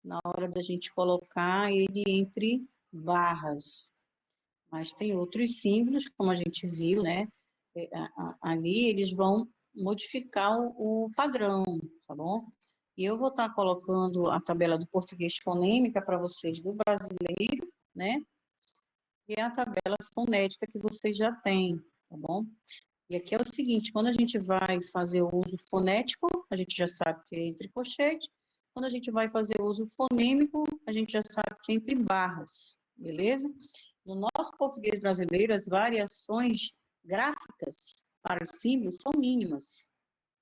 Na hora da gente colocar ele entre barras. Mas tem outros símbolos, como a gente viu, né? Ali eles vão modificar o padrão, tá bom? E eu vou estar colocando a tabela do português fonêmica para vocês do brasileiro, né? E a tabela fonética que vocês já têm, tá bom? E aqui é o seguinte, quando a gente vai fazer o uso fonético, a gente já sabe que é entre colchetes. Quando a gente vai fazer o uso fonêmico, a gente já sabe que é entre barras, beleza? No nosso português brasileiro, as variações gráficas para os símbolos são mínimas,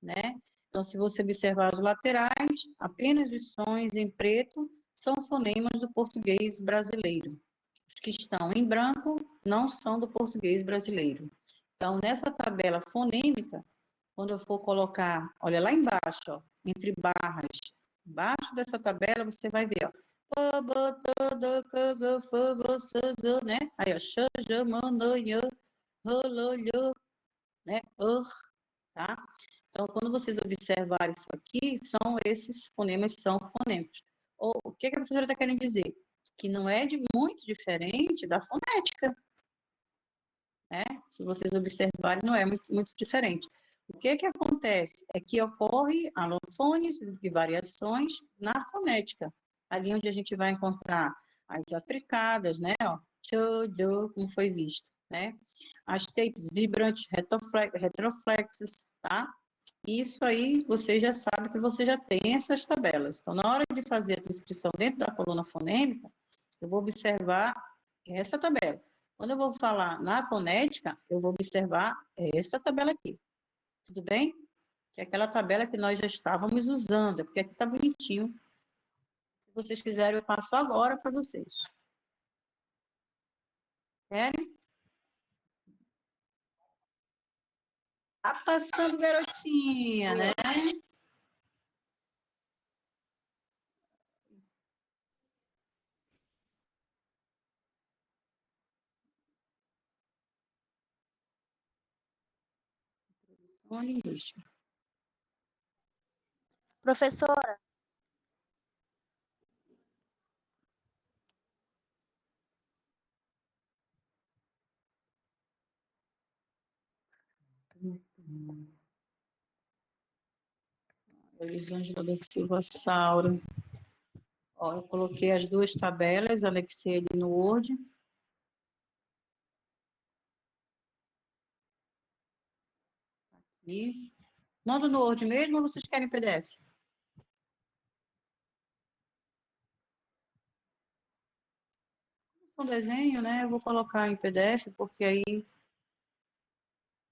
né? Então, se você observar os laterais, apenas os sons em preto são fonemas do português brasileiro. Os que estão em branco não são do português brasileiro. Então, nessa tabela fonêmica, quando eu for colocar, olha lá embaixo, ó, entre barras, embaixo dessa tabela você vai ver, ó, né? Aí, ó, xa, já, mano, yo, rolo, yo, né? Tá? Então, quando vocês observarem isso aqui, são esses fonemas são fonêmicos. O que a professora está querendo dizer? Que não é muito diferente da fonética, né? Se vocês observarem, não é muito diferente. O que que acontece? É que ocorre alofones e variações na fonética, ali onde a gente vai encontrar as africadas, né? Ó, tchô, dô, como foi visto, né? As tapes vibrantes, retroflexas, tá? Isso aí, você já sabe que você já tem essas tabelas. Então, na hora de fazer a descrição dentro da coluna fonêmica, eu vou observar essa tabela. Quando eu vou falar na fonética, eu vou observar essa tabela aqui. Tudo bem? Que é aquela tabela que nós já estávamos usando, porque aqui está bonitinho. Se vocês quiserem, eu passo agora para vocês. Querem? Tá passando, garotinha, né? Introdução à linguística. Professora, Elisângela da Silva Sauro. Ó, eu coloquei as duas tabelas, anexei ali no Word. Aqui. Mando no Word mesmo ou vocês querem PDF? Um desenho, né? Eu vou colocar em PDF, porque aí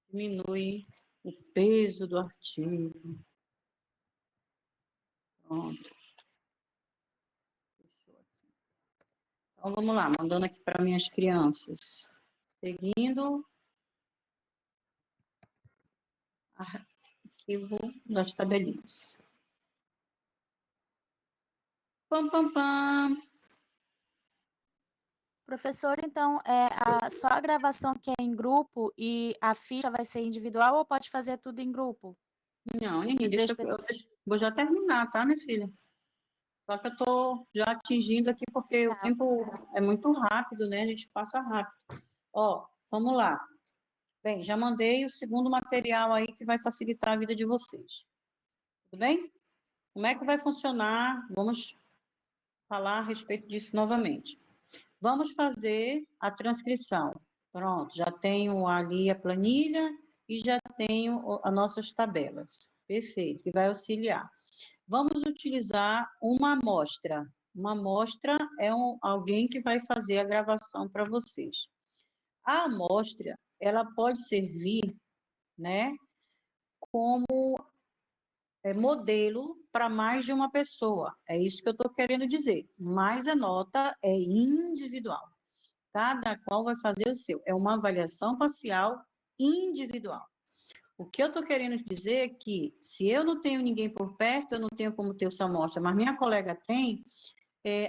diminui o peso do artigo. Pronto. Fechou aqui. Então, vamos lá, mandando aqui para minhas crianças. Seguindo arquivo das tabelinhas. Pam, pam, pam. Professor, então, só a gravação que é em grupo e a ficha vai ser individual ou pode fazer tudo em grupo? Não, De ninguém, três deixa eu pessoas. vou já terminar, tá, minha filha? Só que eu tô já atingindo aqui porque o Tá. tempo é muito rápido, né? A gente passa rápido. Ó, vamos lá. Bem, já mandei o segundo material aí que vai facilitar a vida de vocês. Tudo bem? Como é que vai funcionar? Vamos falar a respeito disso novamente. Vamos fazer a transcrição. Pronto, já tenho ali a planilha e já tenho as nossas tabelas. Perfeito, que vai auxiliar. Vamos utilizar uma amostra. Uma amostra é alguém que vai fazer a gravação para vocês. A amostra, ela pode servir, né, como modelo para mais de uma pessoa. É isso que eu estou querendo dizer. Mas a nota é individual. Cada qual vai fazer o seu. É uma avaliação parcial individual. O que eu estou querendo dizer é que, se eu não tenho ninguém por perto, eu não tenho como ter essa amostra, mas minha colega tem,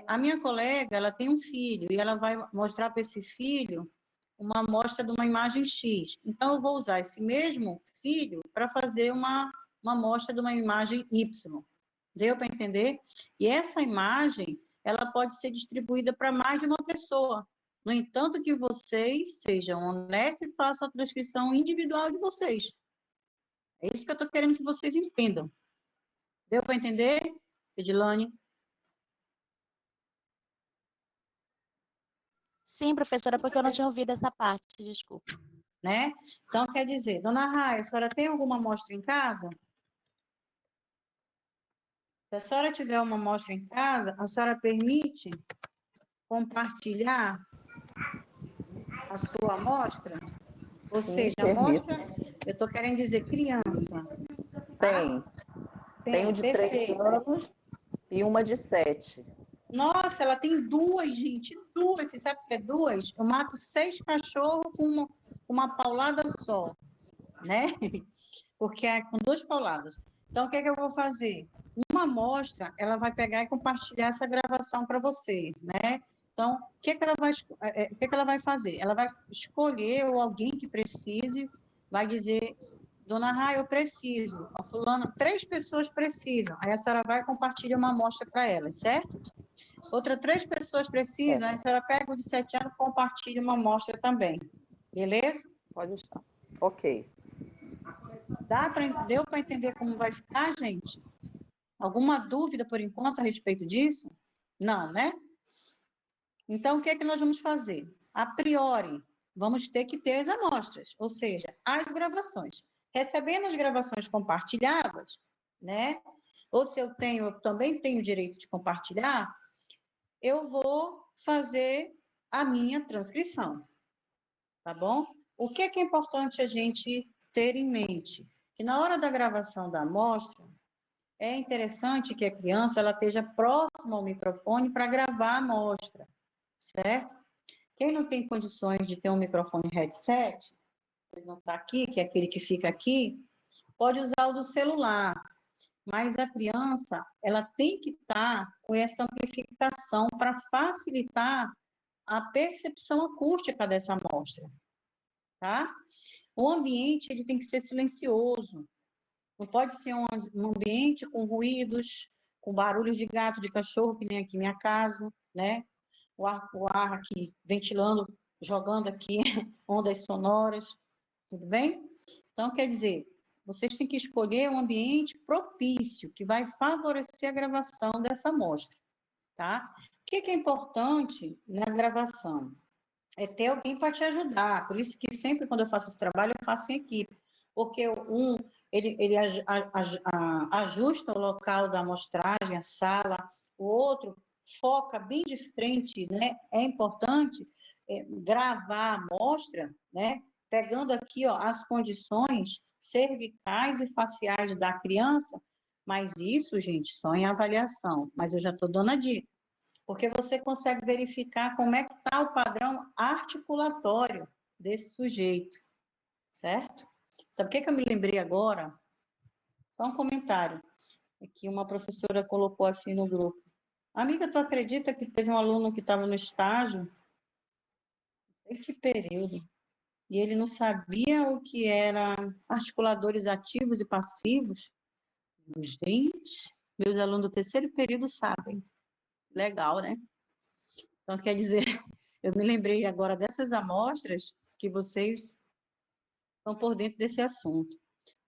a minha colega, ela tem um filho, e ela vai mostrar para esse filho uma amostra de uma imagem X. Então, eu vou usar esse mesmo filho para fazer uma amostra de uma imagem Y. Deu para entender? E essa imagem, ela pode ser distribuída para mais de uma pessoa. No entanto, que vocês sejam honestos e façam a transcrição individual de vocês. É isso que eu estou querendo que vocês entendam. Deu para entender, Edilane? Sim, professora, porque eu não tinha ouvido essa parte, desculpa. Né? Então, quer dizer, dona Raia, a senhora tem alguma amostra em casa? Se a senhora tiver uma amostra em casa, a senhora permite compartilhar a sua amostra? Ou Sim, seja, permito. amostra, eu estou querendo dizer criança. Tá? Tenho de 3 perfeito. anos e uma de 7. Nossa, ela tem duas, gente, duas. Você sabe o que é duas? Eu mato 6 cachorros com uma paulada só, né? Porque é com 2 pauladas. Então, o que é que eu vou fazer? Uma amostra, ela vai pegar e compartilhar essa gravação para você, né? Então, o que é que ela vai fazer? Ela vai escolher ou alguém que precise, vai dizer, dona Raia, eu preciso, a fulana, 3 pessoas precisam. Aí a senhora vai e compartilha uma amostra para elas, certo? Outra 3 pessoas precisam, aí a senhora pega o de 7 anos e compartilha uma amostra também. Beleza? Pode deixar. Ok. Deu para entender como vai ficar, gente? Alguma dúvida por enquanto a respeito disso? Não, né? Então, o que é que nós vamos fazer? A priori, vamos ter que ter as amostras, ou seja, as gravações. Recebendo as gravações compartilhadas, né? Ou se eu também tenho direito de compartilhar, eu vou fazer a minha transcrição, tá bom? O que é importante a gente ter em mente? Que na hora da gravação da amostra, é interessante que a criança ela esteja próxima ao microfone para gravar a amostra, certo? Quem não tem condições de ter um microfone headset, ele não está aqui, que é aquele que fica aqui, pode usar o do celular. Mas a criança, ela tem que estar com essa amplificação para facilitar a percepção acústica dessa amostra, tá? O ambiente, ele tem que ser silencioso. Não pode ser um ambiente com ruídos, com barulhos de gato, de cachorro, que nem aqui minha casa, né? O ar aqui ventilando, jogando aqui ondas sonoras, tudo bem? Então, quer dizer, vocês têm que escolher um ambiente propício, que vai favorecer a gravação dessa amostra, tá? O que é importante na gravação? É ter alguém para te ajudar. Por isso que sempre quando eu faço esse trabalho, eu faço em equipe. Porque ele ajusta o local da amostragem, a sala, o outro foca bem de frente, né? É importante gravar a amostra, né? Pegando aqui, ó, as condições cervicais e faciais da criança, mas isso, gente, só em avaliação. Mas eu já estou dando a dica, porque você consegue verificar como é que está o padrão articulatório desse sujeito, certo? Sabe o que eu me lembrei agora? Só um comentário, que uma professora colocou assim no grupo. Amiga, tu acredita que teve um aluno que estava no estágio, não sei que período, e ele não sabia o que era articuladores ativos e passivos? Gente, meus alunos do terceiro período sabem. Legal, né? Então, quer dizer, eu me lembrei agora dessas amostras que vocês estão por dentro desse assunto.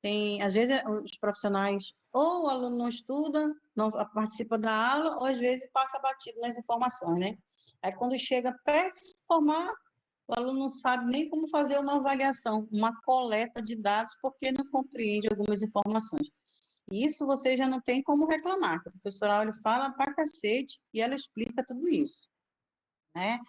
Tem, às vezes, os profissionais, ou o aluno não estuda, não participa da aula, ou às vezes passa batido nas informações, né? Aí, quando chega perto de se formar, o aluno não sabe nem como fazer uma avaliação, uma coleta de dados, porque não compreende algumas informações. E isso você já não tem como reclamar, a professora Áurea fala pra cacete e ela explica tudo isso, né?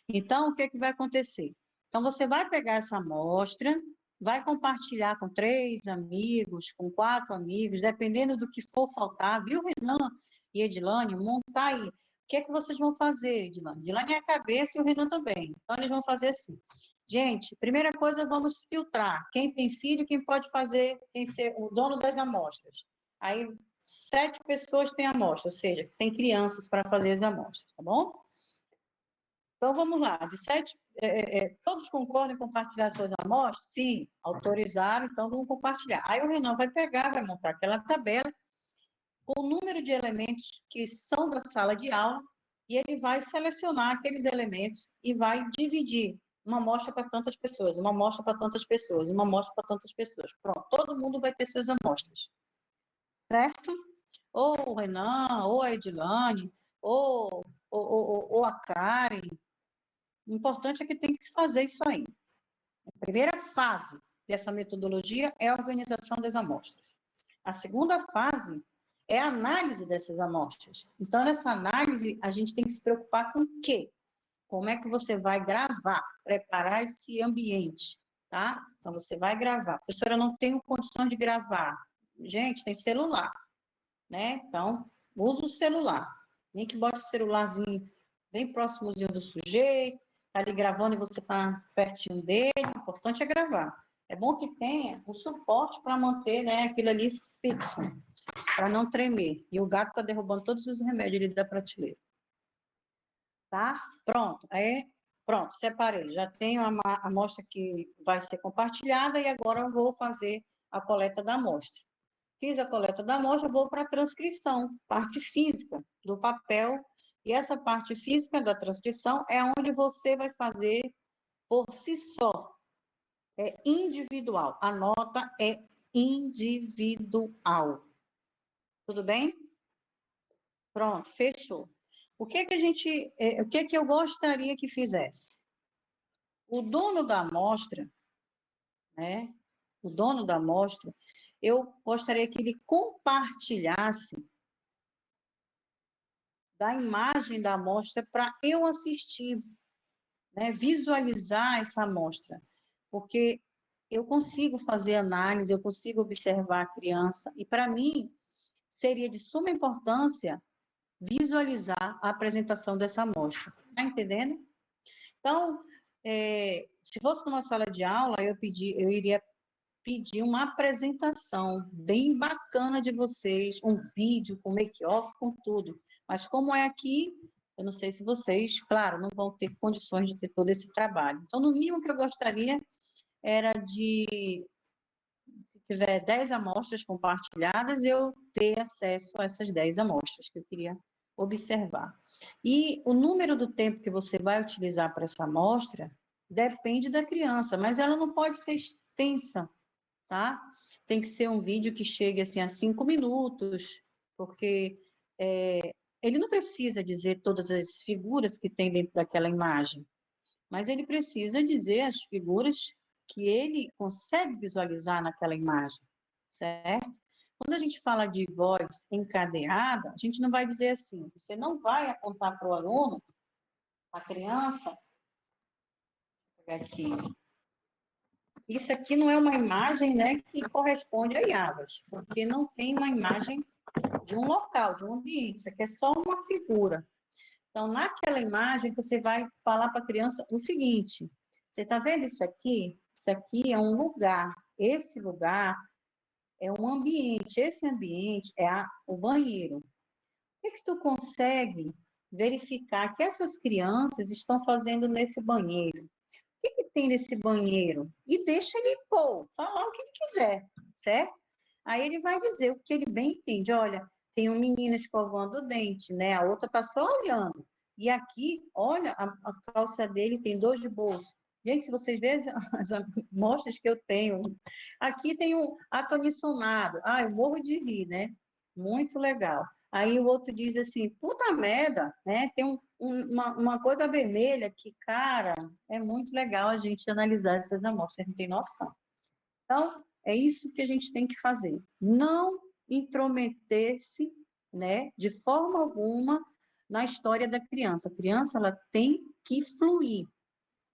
Então, o que é que vai acontecer? Então, você vai pegar essa amostra, vai compartilhar com 3 amigos, com 4 amigos, dependendo do que for faltar, viu, Renan e Edilane? Montar aí. O que é que vocês vão fazer, Edilane? Edilane é a cabeça e o Renan também. Então, eles vão fazer assim. Gente, primeira coisa, vamos filtrar. Quem tem filho, quem pode fazer, quem ser o dono das amostras. Aí, 7 pessoas têm amostra, ou seja, tem crianças para fazer as amostras, tá bom? Então, vamos lá, de 7, todos concordam em compartilhar suas amostras? Sim, autorizaram, então vamos compartilhar. Aí o Renan vai pegar, vai montar aquela tabela com o número de elementos que são da sala de aula, e ele vai selecionar aqueles elementos e vai dividir uma amostra para tantas pessoas, uma amostra para tantas pessoas, uma amostra para tantas pessoas. Pronto, todo mundo vai ter suas amostras, certo? Ou o Renan, ou a Edilane, ou a Karen. O importante é que tem que fazer isso aí. A primeira fase dessa metodologia é a organização das amostras. A segunda fase é a análise dessas amostras. Então, nessa análise, a gente tem que se preocupar com o quê? Como é que você vai gravar, preparar esse ambiente, tá? Então, você vai gravar. Professora, eu não tenho condições de gravar. Gente, tem celular, né? Então, usa o celular. Nem que bote o celularzinho bem próximozinho do sujeito, tá ali gravando e você tá pertinho dele, o importante é gravar. É bom que tenha um suporte para manter, né, aquilo ali fixo, para não tremer. E o gato tá derrubando todos os remédios ali da prateleira. Tá? Pronto. Aí, pronto, separei. Já tenho a amostra que vai ser compartilhada e agora eu vou fazer a coleta da amostra. Fiz a coleta da amostra, vou para a transcrição, parte física do papel, e essa parte física da transcrição é onde você vai fazer por si só, é individual, a nota é individual. Tudo bem? Pronto, fechou. O que que eu gostaria que fizesse? O dono da amostra, né? O dono da amostra, eu gostaria que ele compartilhasse da imagem da amostra para eu assistir, né, visualizar essa amostra, porque eu consigo fazer análise, eu consigo observar a criança, e para mim seria de suma importância visualizar a apresentação dessa amostra. Está entendendo? Então, se fosse numa sala de aula, eu iria pedir uma apresentação bem bacana de vocês, um vídeo com make-off, com tudo. Mas como é aqui, eu não sei se vocês, claro, não vão ter condições de ter todo esse trabalho. Então, no mínimo que eu gostaria era de, se tiver 10 amostras compartilhadas, eu ter acesso a essas 10 amostras que eu queria observar. E o número do tempo que você vai utilizar para essa amostra depende da criança, mas ela não pode ser extensa, tá? Tem que ser um vídeo que chegue, assim, a 5 minutos, porque ele não precisa dizer todas as figuras que tem dentro daquela imagem, mas ele precisa dizer as figuras que ele consegue visualizar naquela imagem, certo? Quando a gente fala de voz encadeada, a gente não vai dizer assim, você não vai apontar para o aluno, a criança, vou pegar aqui, isso aqui não é uma imagem, né, que corresponde a Iabas, porque não tem uma imagem de um local, de um ambiente, isso aqui é só uma figura. Então, naquela imagem, você vai falar para a criança o seguinte, você está vendo isso aqui? Isso aqui é um lugar, esse lugar é um ambiente, esse ambiente é o banheiro. O que tu consegue verificar que essas crianças estão fazendo nesse banheiro? O que tem nesse banheiro? E deixa ele falar o que ele quiser, certo? Aí ele vai dizer o que ele bem entende. Olha, tem uma menina escovando o dente, né? A outra tá só olhando. E aqui, olha, a calça dele tem 2 bolsos. Gente, se vocês verem as amostras que eu tenho, aqui tem um atonisonado. Ah, eu morro de rir, né? Muito legal. Aí o outro diz assim, puta merda, né? Tem uma coisa vermelha que, cara, é muito legal a gente analisar essas amostras, não tem noção. Então, é isso que a gente tem que fazer. Não intrometer-se, né, de forma alguma na história da criança. A criança, ela tem que fluir.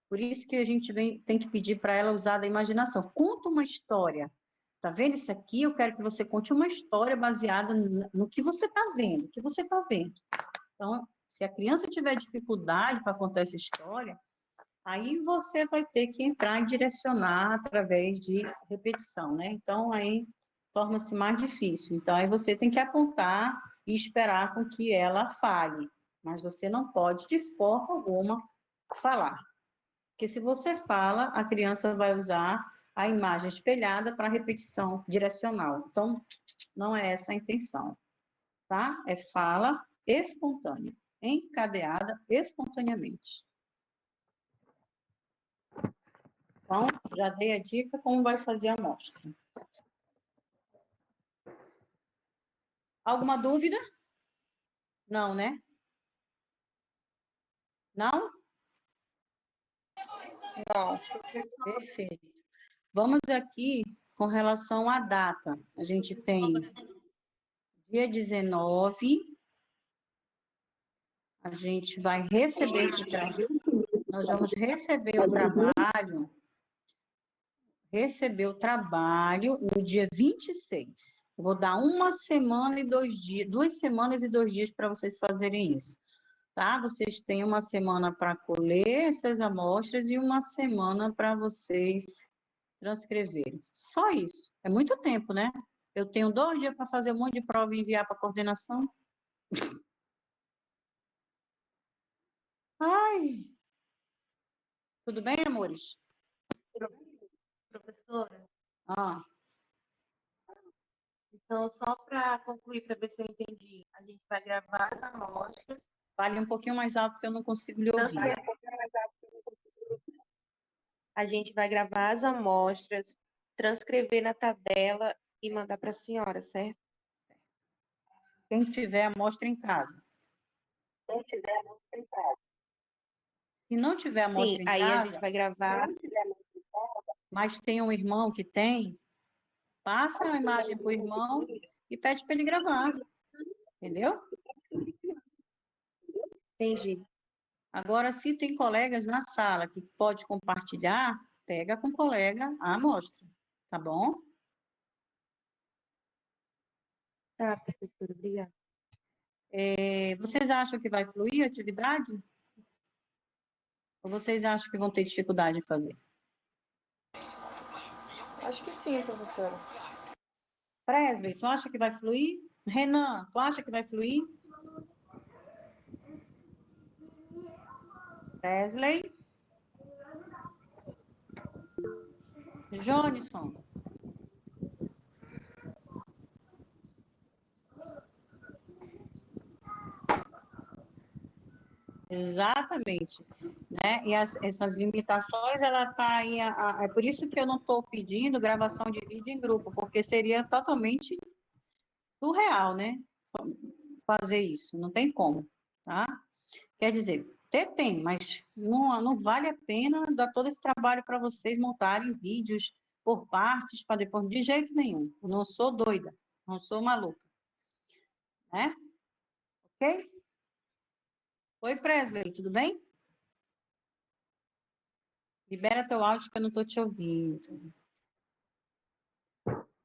Por isso que a gente tem que pedir para ela usar da imaginação. Conta uma história. Tá vendo isso aqui? Eu quero que você conte uma história baseada no que você está vendo, o que você está vendo. Então, se a criança tiver dificuldade para contar essa história, aí você vai ter que entrar e direcionar através de repetição, né? Então, aí torna-se mais difícil. Então, aí você tem que apontar e esperar com que ela fale, mas você não pode, de forma alguma, falar. Porque se você fala, a criança vai usar a imagem espelhada para repetição direcional. Então, não é essa a intenção, tá? É fala espontânea, encadeada espontaneamente. Então, já dei a dica como vai fazer a amostra. Alguma dúvida? Não, né? Não? Não. Perfeito. Vamos aqui com relação à data. A gente tem dia 19, a gente vai receber esse trabalho, nós vamos receber o trabalho no dia 26. Eu vou dar 2 semanas e 2 dias para vocês fazerem isso, tá? Vocês têm uma semana para colher essas amostras e uma semana para vocês transcreverem. Só isso. É muito tempo, né? Eu tenho 2 dias para fazer um monte de prova e enviar para a coordenação. Ai! Tudo bem, amores? Professora, Ah, então só para concluir, para ver se eu entendi, a gente vai gravar as amostras, fale um pouquinho mais alto que eu não consigo lhe ouvir. a gente vai gravar as amostras, transcrever na tabela e mandar para a senhora, certo? Quem tiver amostra em casa. Se não tiver amostra Sim, em aí a gente casa, vai gravar. mas tem um irmão que tem, passa a imagem para o irmão e pede para ele gravar. Entendeu? Entendi. Agora, se tem colegas na sala que pode compartilhar, pega com o colega a amostra, tá bom? Tá, professora, obrigada. Vocês acham que vai fluir a atividade? Ou vocês acham que vão ter dificuldade em fazer? Acho que sim, professora. Presley, tu acha que vai fluir? Renan, tu acha que vai fluir? Presley? Johnson? Exatamente, né? E essas limitações, ela tá aí, é por isso que eu não estou pedindo gravação de vídeo em grupo, porque seria totalmente surreal, né? fazer isso, não tem como, tá? Quer dizer, até tem, mas não vale a pena dar todo esse trabalho para vocês montarem vídeos por partes, para depois, de jeito nenhum. Eu não sou doida, não sou maluca, né? Ok? Oi, Presley, tudo bem? Libera teu áudio que eu não estou te ouvindo.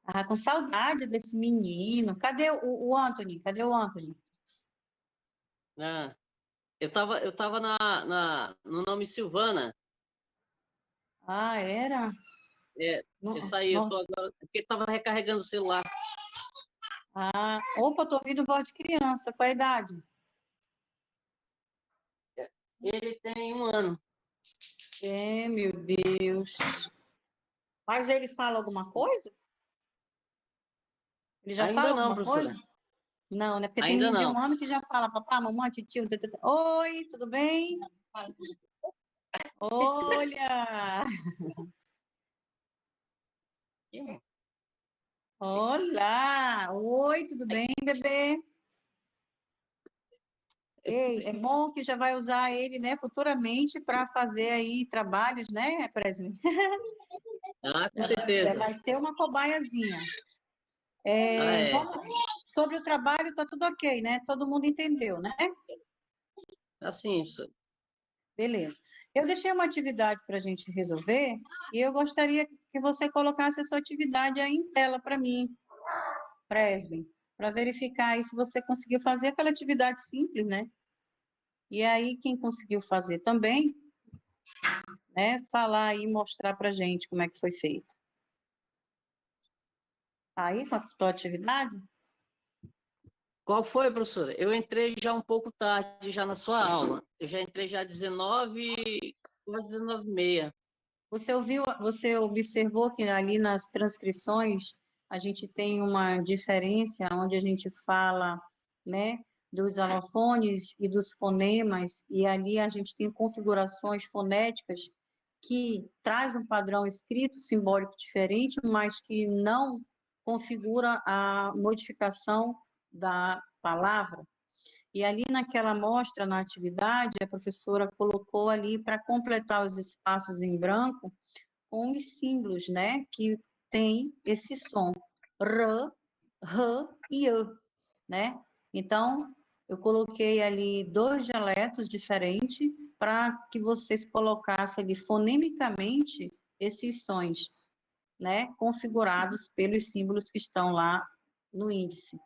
Ah, com saudade desse menino. Cadê o Anthony? Cadê o Anthony? Ah, eu tava no nome Silvana. Ah, era? É, eu saí, eu tô agora, porque tava recarregando o celular. Ah, opa, tô ouvindo voz de criança. Qual a idade? Ele tem 1 ano. É, meu Deus. Mas ele fala alguma coisa? Ele já Ainda fala não, alguma professora. coisa? Não, né? Porque tem Ainda menino de não. 1 ano que já fala papá, mamãe, tio. Oi, tudo bem? Olha! Olá! Oi, tudo bem, bebê? Ei, é bom que já vai usar ele, né, futuramente para fazer aí trabalhos, né, Presley? Ah, com Já certeza. vai ter uma cobaiazinha. Ah, é. Sobre o trabalho, tá tudo ok, né? Todo mundo entendeu, né? Assim, professora. Beleza. Eu deixei uma atividade para a gente resolver e eu gostaria que você colocasse a sua atividade aí em tela para mim, Presley, para verificar aí se você conseguiu fazer aquela atividade simples, né? E aí, quem conseguiu fazer também, né, falar aí e mostrar para a gente como é que foi feito. Tá aí com a tua atividade? Qual foi, professora? Eu entrei já um pouco tarde, já na sua aula. Eu já entrei já 19, quase 19h30. Você observou que ali nas transcrições a gente tem uma diferença onde a gente fala, né, dos alofones e dos fonemas, e ali a gente tem configurações fonéticas que traz um padrão escrito simbólico diferente, mas que não configura a modificação da palavra. E ali naquela mostra, na atividade, a professora colocou ali para completar os espaços em branco com os símbolos, né, que tem esse som, r, r e e, né? Então, eu coloquei ali 2 dialetos diferentes para que vocês colocassem ali fonemicamente esses sons, né, configurados pelos símbolos que estão lá no índice.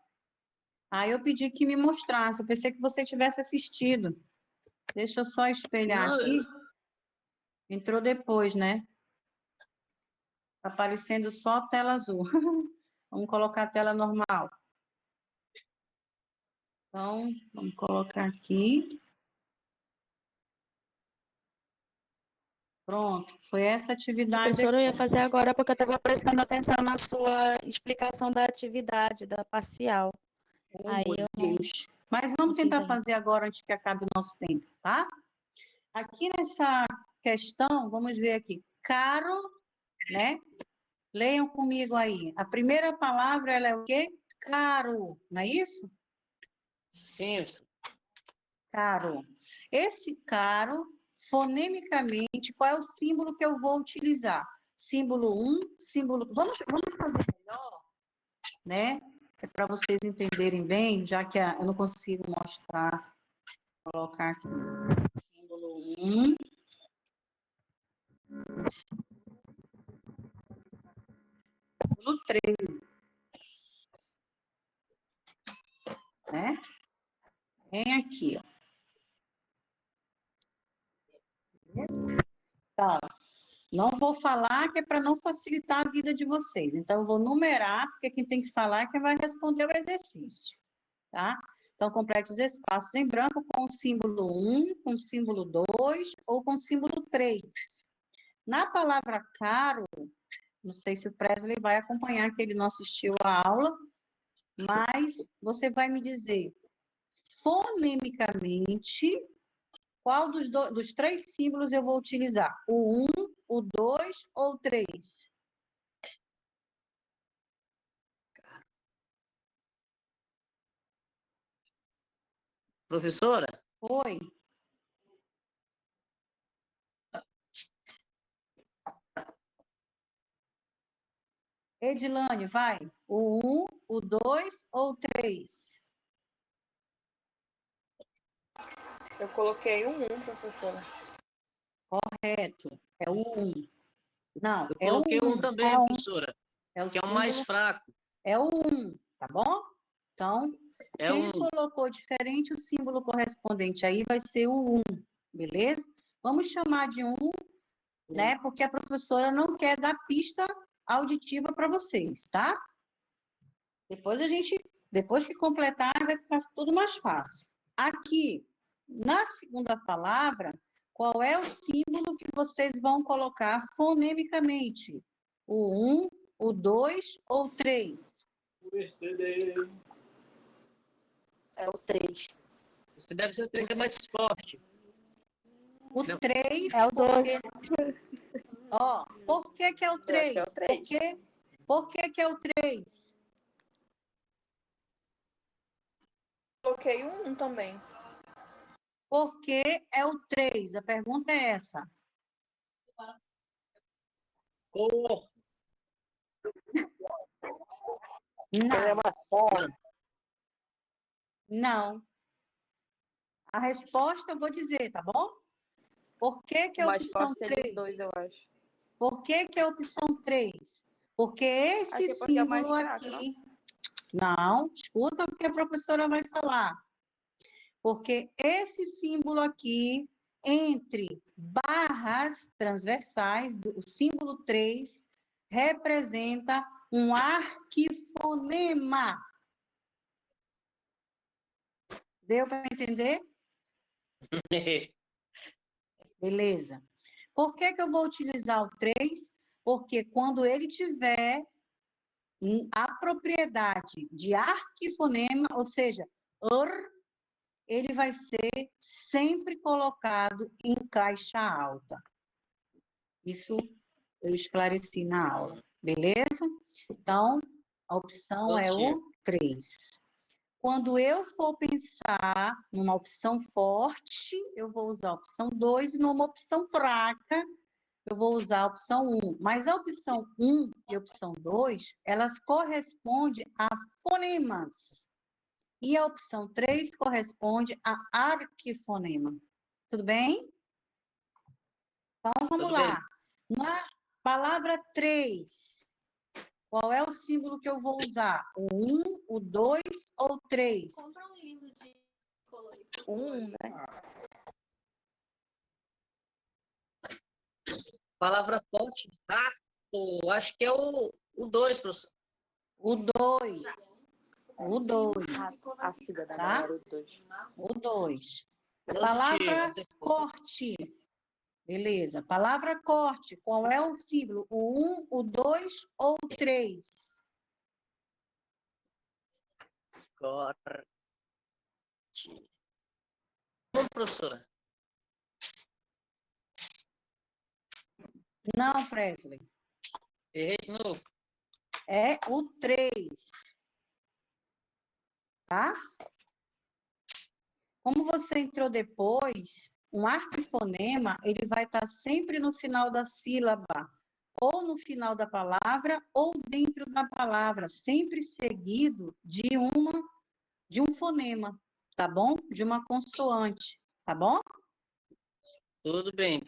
Aí eu pedi que me mostrasse, eu pensei que você tivesse assistido. Deixa eu só espelhar Não, aqui. Entrou depois, né? Tá aparecendo só a tela azul. Vamos colocar a tela normal. Então, vamos colocar aqui. Pronto, foi essa atividade Professora, eu ia aqui. fazer agora porque eu estava prestando atenção na sua explicação da atividade, da parcial. Oh, Aí meu eu não Deus. Mas vamos tentar precisei. fazer agora antes que acabe o nosso tempo, tá? Aqui nessa questão, vamos ver aqui. Caro, né? Leiam comigo aí. A primeira palavra, ela é o quê? Caro, não é isso? sim, professora. Caro. Esse caro, fonemicamente, qual é o símbolo que eu vou utilizar? Símbolo 1, símbolo... Vamos fazer melhor, né? É para vocês entenderem bem, já que eu não consigo mostrar, colocar aqui. Símbolo 1. Símbolo 3, né? Vem aqui, ó. Então, não vou falar que é para não facilitar a vida de vocês. Então, eu vou numerar, porque quem tem que falar é quem vai responder o exercício, tá? Então, complete os espaços em branco com o símbolo 1, com o símbolo 2 ou com o símbolo 3. Na palavra caro, não sei se o Presley vai acompanhar, que ele não assistiu a aula, mas você vai me dizer fonemicamente qual dos 3 símbolos eu vou utilizar? O 1, o 2 ou o 3? Professora, Oi. Edilane, vai. O 1, o 2 ou o 3? Eu coloquei um 1, professora. Correto. É o 1. Não, eu é o coloquei 1. um também, É um. professora, É o que é o mais símbolo, fraco. é o 1, tá bom? Então, É quem um. colocou diferente, o símbolo correspondente aí vai ser o 1, beleza? Vamos chamar de 1, né? Porque a professora não quer dar pista auditiva para vocês, tá? Depois que completar, vai ficar tudo mais fácil. Aqui, na segunda palavra, qual é o símbolo que vocês vão colocar fonemicamente? O 1, o 2 ou o 3? É o 3. Você deve ser o que é mais forte. O 3, É o 2. ó, por que que é o Eu acho que é o 3? 3. Por que que é o 3? Coloquei um 1 também. Por que é o 3? A pergunta é essa. Cor. Não. Não. A resposta eu vou dizer, tá bom? Por que que O é a mais opção forte seria o 3? 2, eu acho. Por que que é a opção 3? Porque Acho esse que é porque é o mais símbolo fraco, não? aqui... Não, escuta o que a professora vai falar. Porque esse símbolo aqui, entre barras transversais, o símbolo 3, representa um arquifonema. Deu para entender? Beleza. Por que que eu vou utilizar o 3? Porque quando ele tiver a propriedade de arquifonema, ou seja, ele vai ser sempre colocado em caixa alta. Isso eu esclareci na aula, beleza? Então, a opção é o 3. Quando eu for pensar numa opção forte, eu vou usar a opção 2, e numa opção fraca, eu vou usar a opção 1. Mas a opção 1 e a opção 2, elas correspondem a fonemas. E a opção 3 corresponde a arquifonema. Tudo bem? Então, vamos Tudo lá. bem. Na palavra 3, qual é o símbolo que eu vou usar? O 1, o 2 ou o 3? Compra um livro de colorir. Né? Palavra forte, rato. Acho que é o 2, professor. O 2. O 2. A filha da Tá? galera, o 2. O 2. Positivo, Palavra acertou. corte. Beleza. Palavra corte. Qual é o símbolo? O 1, o 2 ou o 3? Corte. Bom, professora. Não, Presley. Errei de novo. É o 3. Tá? Como você entrou depois, um arquifonema, ele vai estar sempre no final da sílaba, ou no final da palavra, ou dentro da palavra, sempre seguido de um fonema, tá bom? De uma consoante, tá bom? Tudo bem.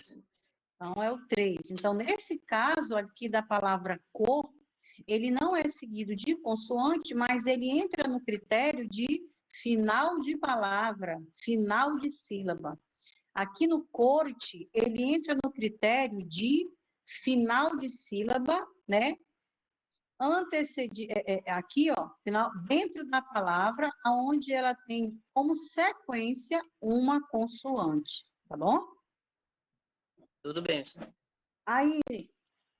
Então, é o 3. Então, nesse caso aqui da palavra cor, ele não é seguido de consoante, mas ele entra no critério de final de palavra, final de sílaba. Aqui no corte, ele entra no critério de final de sílaba, né? Aqui, ó, final, dentro da palavra, onde ela tem como sequência uma consoante, tá bom? Tudo bem. Aí,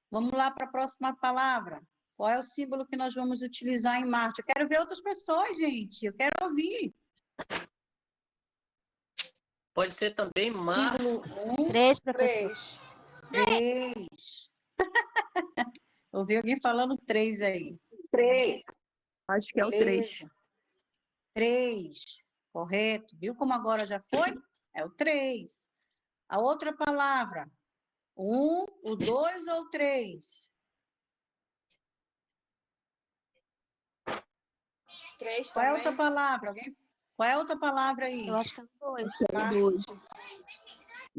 vamos lá para a próxima palavra. Qual é o símbolo que nós vamos utilizar em Marte? Eu quero ver outras pessoas, gente. Eu quero ouvir. Pode ser também mar. Símbolo 3, professor. 3. Ouvi alguém falando 3 aí. Acho que é o 3. 3. Correto. Viu como agora já foi? É o 3. A outra palavra, 1, o 2 ou 3? 3 Qual é a outra também. palavra? Qual é a outra palavra aí? Eu acho que é o 2.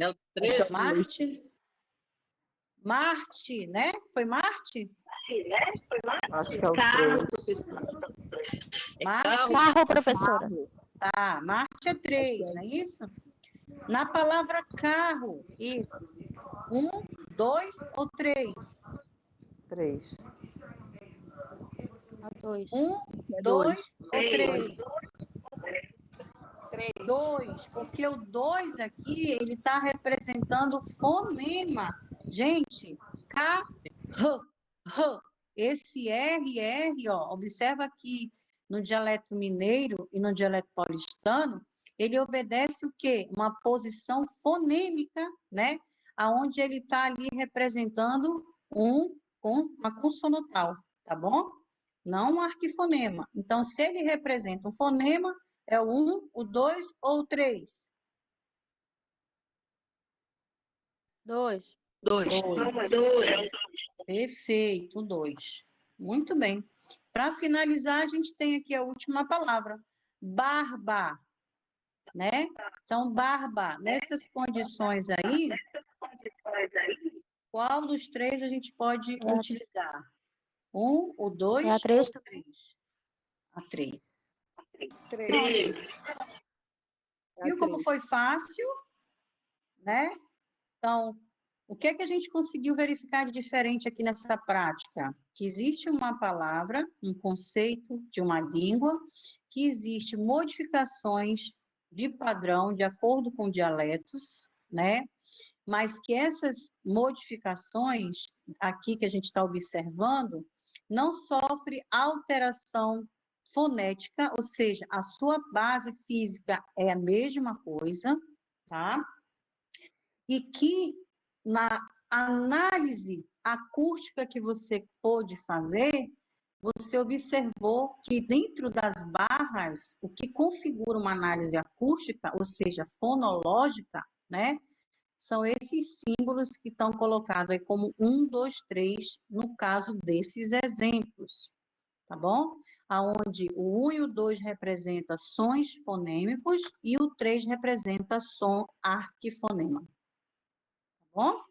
É o 3, Marte? Marte, né? Foi Marte? Acho que é o carro, 3. Marte, Carro, professora. tá. Marte é 3, não é isso? Na palavra carro, Isso. 1, 2 ou 3? 3. É o 2. 1, 2 ou 3? 3. 2, porque o 2 aqui, ele está representando fonema. Gente, K, R, R. Esse R, ó, observa aqui no dialeto mineiro e no dialeto paulistano, ele obedece o quê? Uma posição fonêmica, né? Aonde ele está ali representando uma consonantal, tá bom? Não um arquifonema. Então, se ele representa um fonema, é o 1, o 2 ou o 3? 2. 2. Perfeito, 2. Muito bem. Para finalizar, a gente tem aqui a última palavra, barba, né? Então, barba, nessas condições aí, qual dos 3 a gente pode utilizar? 1, o 2 É a ou 3 o também. 3? A 3. 3. Viu como foi fácil, né? Então, o que é que a gente conseguiu verificar de diferente aqui nessa prática? Que existe uma palavra, um conceito de uma língua, que existe modificações de padrão de acordo com dialetos, né? Mas que essas modificações aqui que a gente está observando não sofre alteração fonética, ou seja, a sua base física é a mesma coisa, tá? E que na análise acústica que você pôde fazer, você observou que dentro das barras, o que configura uma análise acústica, ou seja, fonológica, né, são esses símbolos que estão colocados aí como 1, 2, 3, no caso desses exemplos, tá bom? Aonde o 1 e o 2 representam sons fonêmicos e o 3 representa som arquifonema. Bom?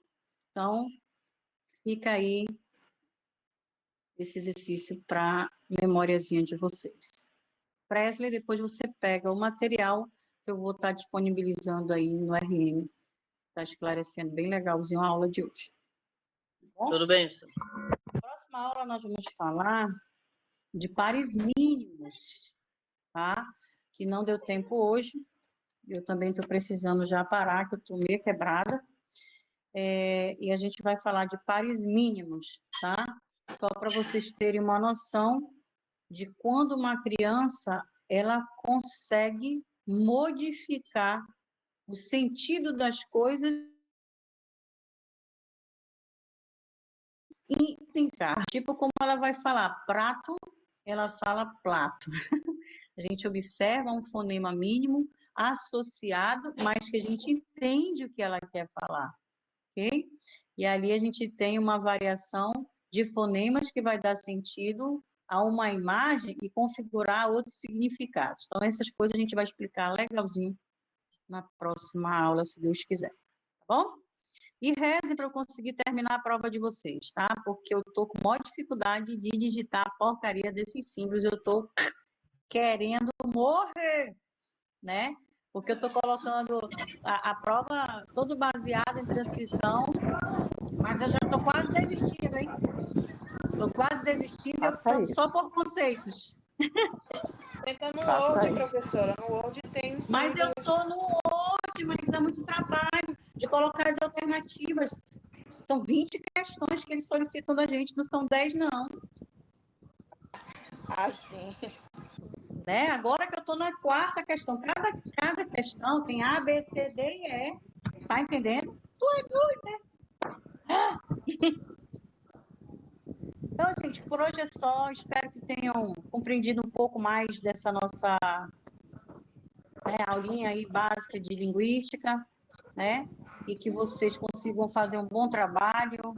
Então, fica aí esse exercício para memóriazinha de vocês. Presley, depois você pega o material que eu vou estar disponibilizando aí no RM. Está esclarecendo bem legalzinho a aula de hoje. Bom? Tudo bem, professor? Na próxima aula nós vamos falar de pares mínimos, tá? Que não deu tempo hoje. Eu também estou precisando já parar, que eu estou meio quebrada. E a gente vai falar de pares mínimos, tá? Só para vocês terem uma noção de quando uma criança, ela consegue modificar o sentido das coisas e pensar. Tipo, como ela vai falar prato, ela fala plato. A gente observa um fonema mínimo associado, mas que a gente entende o que ela quer falar. Ok? E ali a gente tem uma variação de fonemas que vai dar sentido a uma imagem e configurar outros significados. Então, essas coisas a gente vai explicar legalzinho na próxima aula, se Deus quiser. Tá bom? E rezem para eu conseguir terminar a prova de vocês, tá? Porque eu tô com maior dificuldade de digitar a porcaria desses símbolos, eu tô querendo morrer, né? Porque eu tô colocando a prova toda baseada em transcrição, mas eu já estou quase desistindo, hein? Estou quase desistindo e optando só por conceitos. Tenta no Word, professora. No Word tem os Mas eu símbolos. estou no Word, mas é muito trabalho de colocar as alternativas. São 20 questões que eles solicitam da gente, não são 10, não. Ah, sim. Né? Agora que eu estou na quarta questão, cada questão tem A, B, C, D e E. Tá entendendo? Tu é doido, né? Então, gente, por hoje é só. Espero que tenham compreendido um pouco mais dessa nossa né, aulinha aí básica de linguística, né, e que vocês consigam fazer um bom trabalho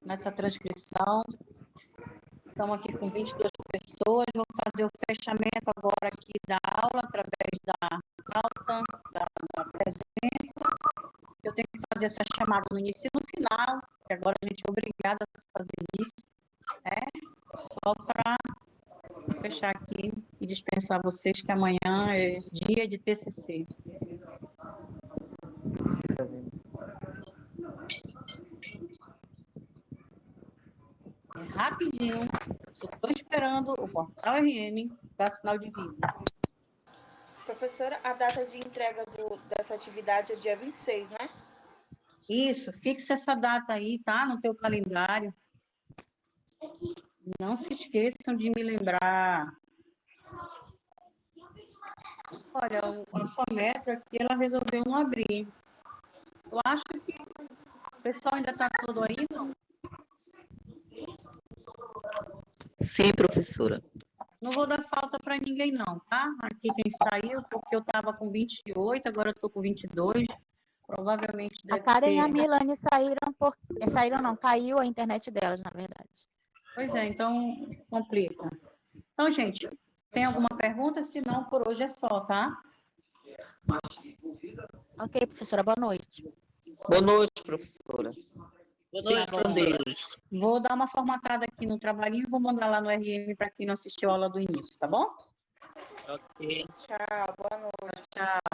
nessa transcrição. Estamos aqui com 22 pessoas, vou fazer o fechamento agora aqui da aula, através da pauta, da presença. Eu tenho que fazer essa chamada no início e no final, que agora a gente é obrigada a fazer isso, né? Só para fechar aqui e dispensar vocês que amanhã é dia de TCC. É rapidinho, só estou esperando o portal RM dar sinal de vida. Professora, a data de entrega dessa atividade é dia 26, né? Isso, fixa essa data aí, tá? No teu calendário. Não se esqueçam de me lembrar. Olha, a Infometro aqui, ela resolveu não abrir. Eu acho que o pessoal ainda está todo aí, não? Sim, professora. Não vou dar falta para ninguém, não, tá? Aqui quem saiu, porque eu estava com 28, agora estou com 22. Provavelmente A deve Karen e a ter... Milane saíram não, caiu a internet delas, na verdade. Pois é, então complica. Então, gente, tem alguma pergunta? Se não, por hoje é só, tá? Ok, professora, boa noite. Boa noite, professora. Boa noite, professora. Vou dar uma formatada aqui no trabalhinho e vou mandar lá no RM para quem não assistiu a aula do início, tá bom? Ok. Tchau, boa noite. Tchau.